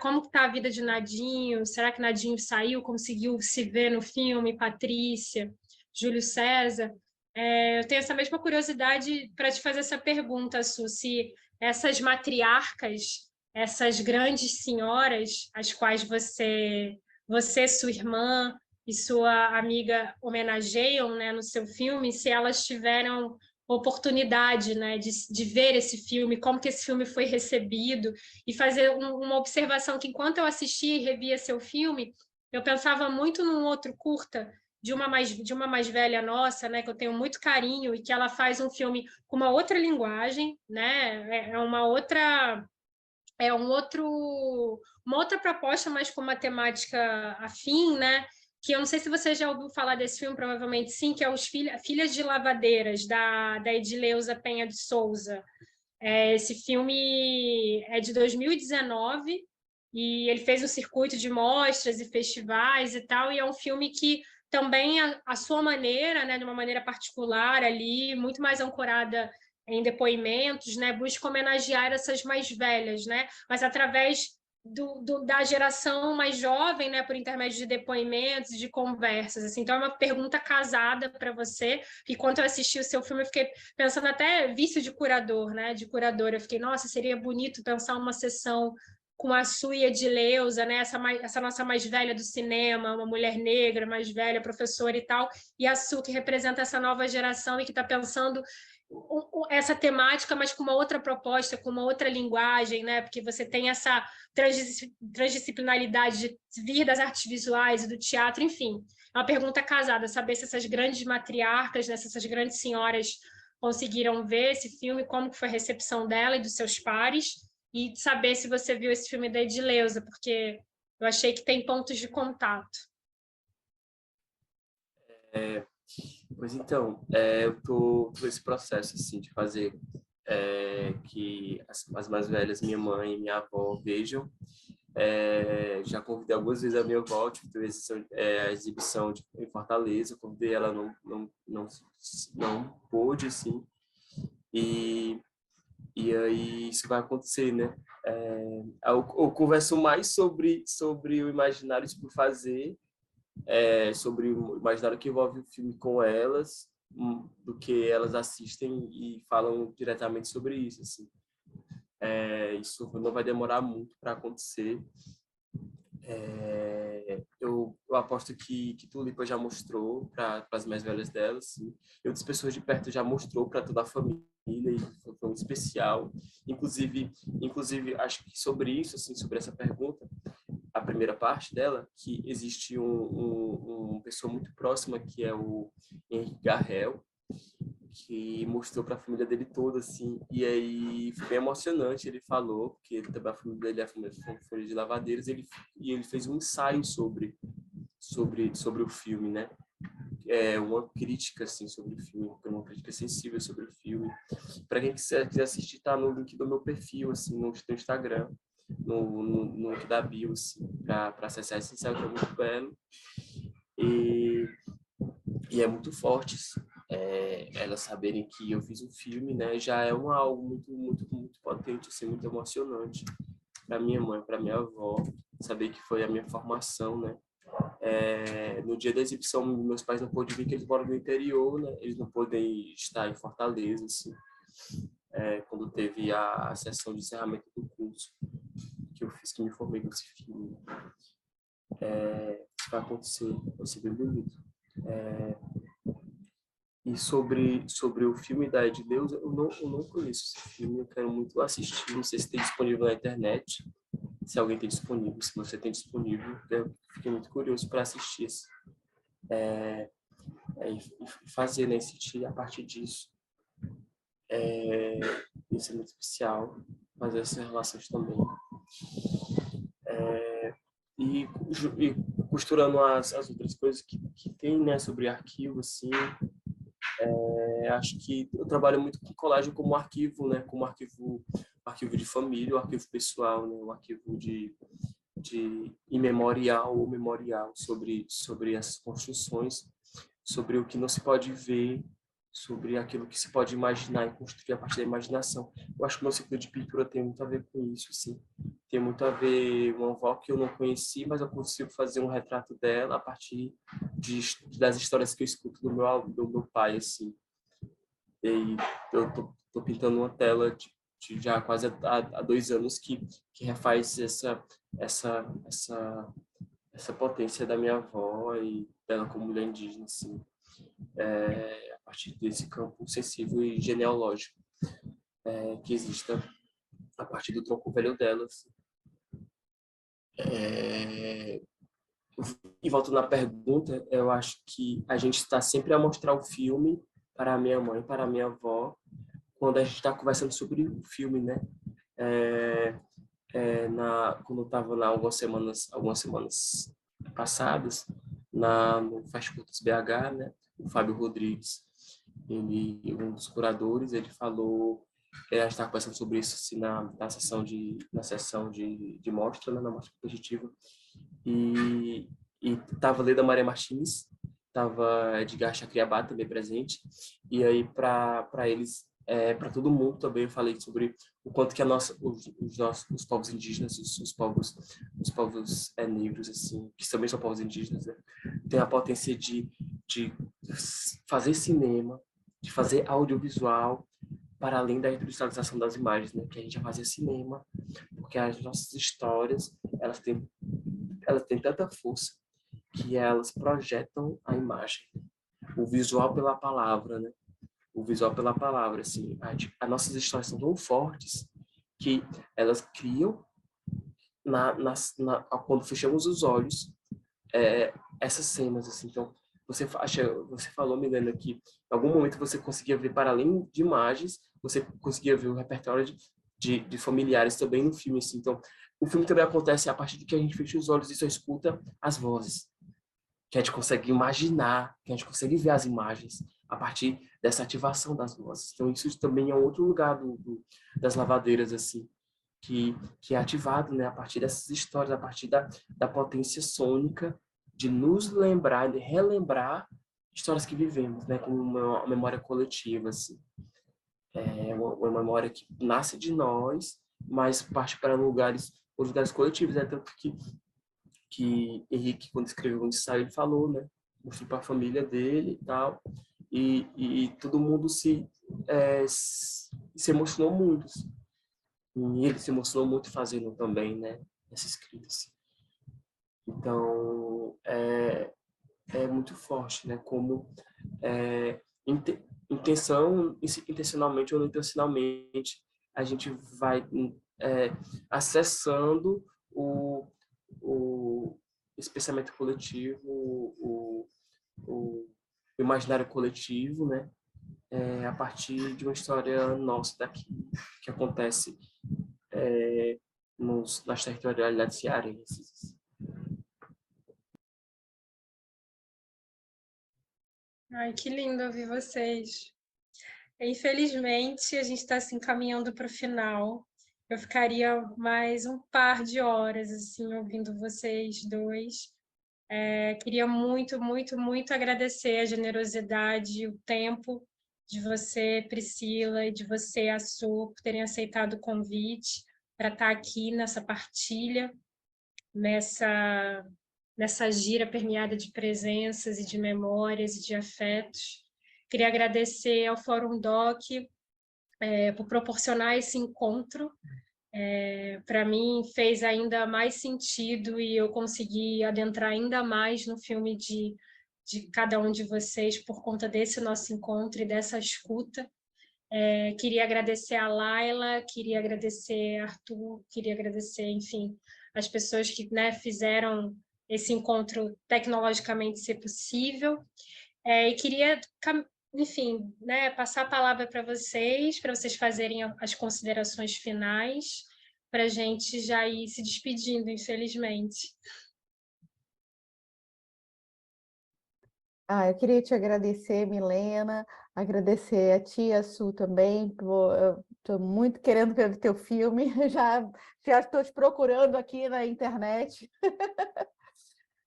como que está a vida de Nadinho? Será que Nadinho saiu, conseguiu se ver no filme? Patrícia, Júlio César? Eu tenho essa mesma curiosidade para te fazer essa pergunta, Su, se essas matriarcas, essas grandes senhoras, as quais você, sua irmã e sua amiga homenageiam, né, no seu filme, se elas tiveram oportunidade, né, de ver esse filme, como que esse filme foi recebido, e fazer uma observação que, enquanto eu assistia e revia seu filme, eu pensava muito num outro curta de uma mais velha nossa, né, que eu tenho muito carinho, e que ela faz um filme com uma outra linguagem, né, uma outra proposta, mas com uma temática afim, né, que eu não sei se você já ouviu falar desse filme, provavelmente sim, que é Os Filhas de Lavadeiras, da Edileuza Penha de Souza. Esse filme é de 2019 e ele fez um circuito de mostras e festivais e tal, e é um filme que também, a sua maneira, né, de uma maneira particular ali, muito mais ancorada em depoimentos, né, busca homenagear essas mais velhas, né, mas através da geração mais jovem, né, por intermédio de depoimentos, de conversas, assim. Então é uma pergunta casada para você, e quando eu assisti o seu filme eu fiquei pensando até vício de curador, né, de curadora, eu fiquei, nossa, seria bonito pensar uma sessão com a Su e a Edileuza, né, essa nossa mais velha do cinema, uma mulher negra, mais velha, professora e tal, e a Su que representa essa nova geração e que está pensando essa temática, mas com uma outra proposta, com uma outra linguagem, né? Porque você tem essa transdisciplinaridade de vir das artes visuais e do teatro, enfim. É uma pergunta casada, saber se essas grandes matriarcas, né, se essas grandes senhoras conseguiram ver esse filme, como foi a recepção dela e dos seus pares, e saber se você viu esse filme da Edileuza, porque eu achei que tem pontos de contato. Pois então, eu tô nesse processo assim de fazer que as mais velhas, minha mãe e minha avó, vejam. Já convidei algumas vezes a minha avó, tipo, teve a exibição em Fortaleza, convidei ela, não pôde, assim, e aí isso vai acontecer, né? Eu converso mais sobre o imaginário por fazer, sobre o imaginário que envolve o filme com elas, do que elas assistem e falam diretamente sobre isso, assim. Isso não vai demorar muito para acontecer. Eu aposto que Tulipa já mostrou para as mais velhas delas, assim. E outras pessoas de perto já mostrou para toda a família, e foi muito especial. Inclusive, acho que sobre isso, assim, sobre essa pergunta, a primeira parte dela, que existe uma pessoa muito próxima, que é o Henrique Garrel, que mostrou para a família dele toda, assim, e aí foi bem emocionante. Ele falou, porque ele também, a família dele é a família de lavadeiros, e ele fez um ensaio sobre o filme, né? Uma crítica, assim, sobre o filme, uma crítica sensível sobre o filme. Para quem quiser assistir, tá no link do meu perfil, assim, no Instagram, no link da bio, assim, para acessar esse ensaio, que é muito belo. E é muito forte, assim. Elas saberem que eu fiz um filme, né, já é algo muito, muito, muito potente, assim, muito emocionante para minha mãe, para minha avó, saber que foi a minha formação, né. No dia da exibição, meus pais não pôde vir, que eles moram no interior, né, eles não podem estar em Fortaleza, assim, quando teve a sessão de encerramento do curso que eu fiz, que me formei nesse filme. Isso vai acontecer, vai ser bem bonito. E sobre o filme da Edileuza, eu não conheço esse filme, eu quero muito assistir, não sei se tem disponível na internet, se alguém tem disponível, se você tem disponível, eu fiquei muito curioso para assistir e fazer, né, assistir a partir disso. Isso é muito especial, fazer essas relações também. E costurando as outras coisas que tem, né, sobre arquivo, assim, acho que eu trabalho muito com colagem como arquivo, né? Como arquivo de família, o arquivo pessoal, né? O arquivo de imemorial ou memorial sobre essas construções, sobre o que não se pode ver, sobre aquilo que se pode imaginar e construir a partir da imaginação. Eu acho que o meu ciclo de pintura tem muito a ver com isso, assim. Tem muito a ver uma avó que eu não conheci, mas eu consigo fazer um retrato dela a partir das histórias que eu escuto do meu pai, assim. E aí eu tô pintando uma tela de já quase há 2 anos que refaz essa potência da minha avó e dela como mulher indígena, assim, a partir desse campo sensível e genealógico que exista a partir do tronco velho dela, assim. E voltando à pergunta, eu acho que a gente está sempre a mostrar o filme para a minha mãe, para a minha avó, quando a gente está conversando sobre o filme, né? É, quando eu estava lá algumas semanas passadas, no Fast Curtas BH, né? O Fábio Rodrigues, ele, um dos curadores, ele falou, a gente estava conversando sobre isso assim, na sessão de mostra, né? Na mostra positiva, e estava Leda Maria Martins, estava Edgar Chacriabá também presente, e aí para eles, para todo mundo também eu falei sobre o quanto que os povos indígenas, os povos negros, assim, que também são povos indígenas, né, têm a potência de fazer cinema, de fazer audiovisual, para além da industrialização das imagens, né, que a gente já fazia cinema, porque as nossas histórias, elas têm tanta força que elas projetam a imagem, o visual pela palavra, né? O visual pela palavra, assim, as nossas histórias são tão fortes que elas criam quando fechamos os olhos, essas cenas, assim. Então, você falou, Milena, que em algum momento você conseguia ver, para além de imagens, você conseguia ver o repertório de familiares também no filme, assim. Então, o filme também acontece a partir de que a gente fecha os olhos e só escuta as vozes, que a gente consegue imaginar, que a gente consegue ver as imagens a partir dessa ativação das vozes. Então, isso também é um outro lugar das lavadeiras, assim, que é ativado, né, a partir dessas histórias, a partir da potência sônica, de nos lembrar, de relembrar histórias que vivemos, né, como uma memória coletiva, assim. É uma memória que nasce de nós, mas parte para os lugares coletivos, né, tanto que Henrique, quando escreveu o ensaio, ele falou, né, mostrou para a família dele e tal, e todo mundo se emocionou muito, assim. E ele se emocionou muito fazendo também, né, essa escrita, assim. Então, é muito forte, né, como intencionalmente ou não intencionalmente, a gente vai acessando esse pensamento coletivo, o imaginário coletivo, né, a partir de uma história nossa daqui, que acontece nas territorialidades cearenses. Ai, que lindo ouvir vocês. Infelizmente, a gente está se encaminhando para o final. Eu ficaria mais um par de horas assim ouvindo vocês dois. Queria muito, muito, muito agradecer a generosidade e o tempo de você, Priscila, e de você, Assu, por terem aceitado o convite para estar aqui nessa partilha, nessa gira permeada de presenças e de memórias e de afetos. Queria agradecer ao Fórum Doc por proporcionar esse encontro. Para mim, fez ainda mais sentido e eu consegui adentrar ainda mais no filme de cada um de vocês por conta desse nosso encontro e dessa escuta. Queria agradecer a Laila, queria agradecer a Arthur, queria agradecer, enfim, as pessoas que, né, fizeram esse encontro tecnologicamente ser possível. E queria, enfim, né, passar a palavra para vocês fazerem as considerações finais, para a gente já ir se despedindo, infelizmente. Eu queria te agradecer, Milena, agradecer a tia Su também, eu estou muito querendo ver o teu filme, já estou te procurando aqui na internet.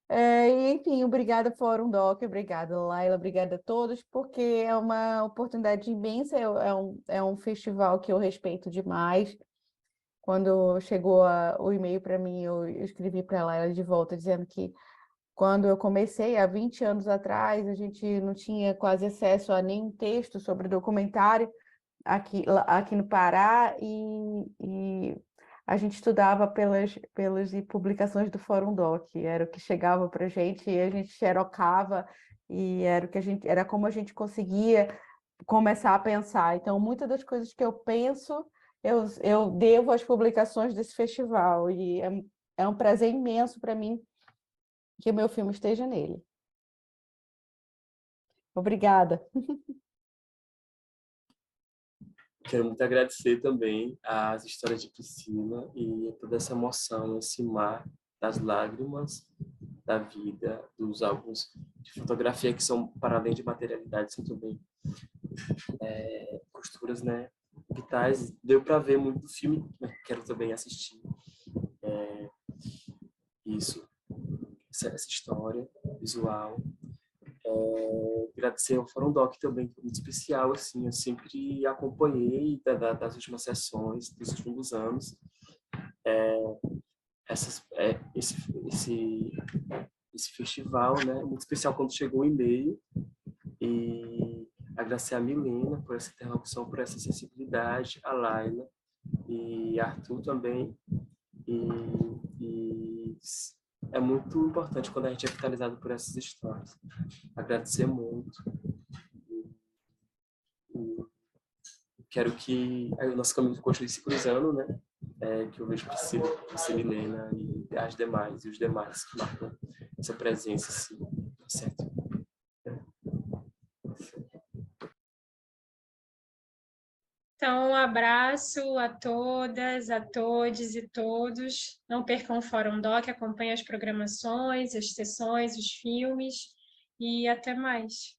E, enfim, obrigada, Fórum Doc, obrigada, Laila, obrigada a todos, porque é uma oportunidade imensa, é um festival que eu respeito demais. Quando chegou o e-mail para mim, eu escrevi para a Laila de volta, dizendo que quando eu comecei, há 20 anos atrás, a gente não tinha quase acesso a nenhum texto sobre documentário aqui no Pará, e a gente estudava pelas publicações do Fórum Doc, era o que chegava para a gente, e a gente xerocava, e era como a gente conseguia começar a pensar. Então, muitas das coisas que eu penso, eu devo às publicações desse festival, e é um prazer imenso para mim que o meu filme esteja nele. Obrigada. Quero muito agradecer também as histórias de Priscila e toda essa emoção, esse mar das lágrimas, da vida, dos álbuns de fotografia que são, para além de materialidade, são também costuras, né, vitais. Deu para ver muito do filme, mas quero também assistir isso, essa história visual. Agradecer ao Fórum Doc também, que foi muito especial, assim, eu sempre acompanhei das últimas sessões, dos últimos anos, esse festival, né, muito especial quando chegou o e-mail, e agradecer a Milena por essa interlocução, por essa sensibilidade, a Laila e Arthur também, e é muito importante quando a gente é vitalizado por essas histórias. Agradecer muito. Quero que o nosso caminho continue se cruzando, né? Que eu vejo Priscila, Priscilina e as demais, e os demais que marcam essa presença, assim, certo? Então, um abraço a todas, a todos e todos. Não percam o Fórum Doc, acompanhem as programações, as sessões, os filmes e até mais.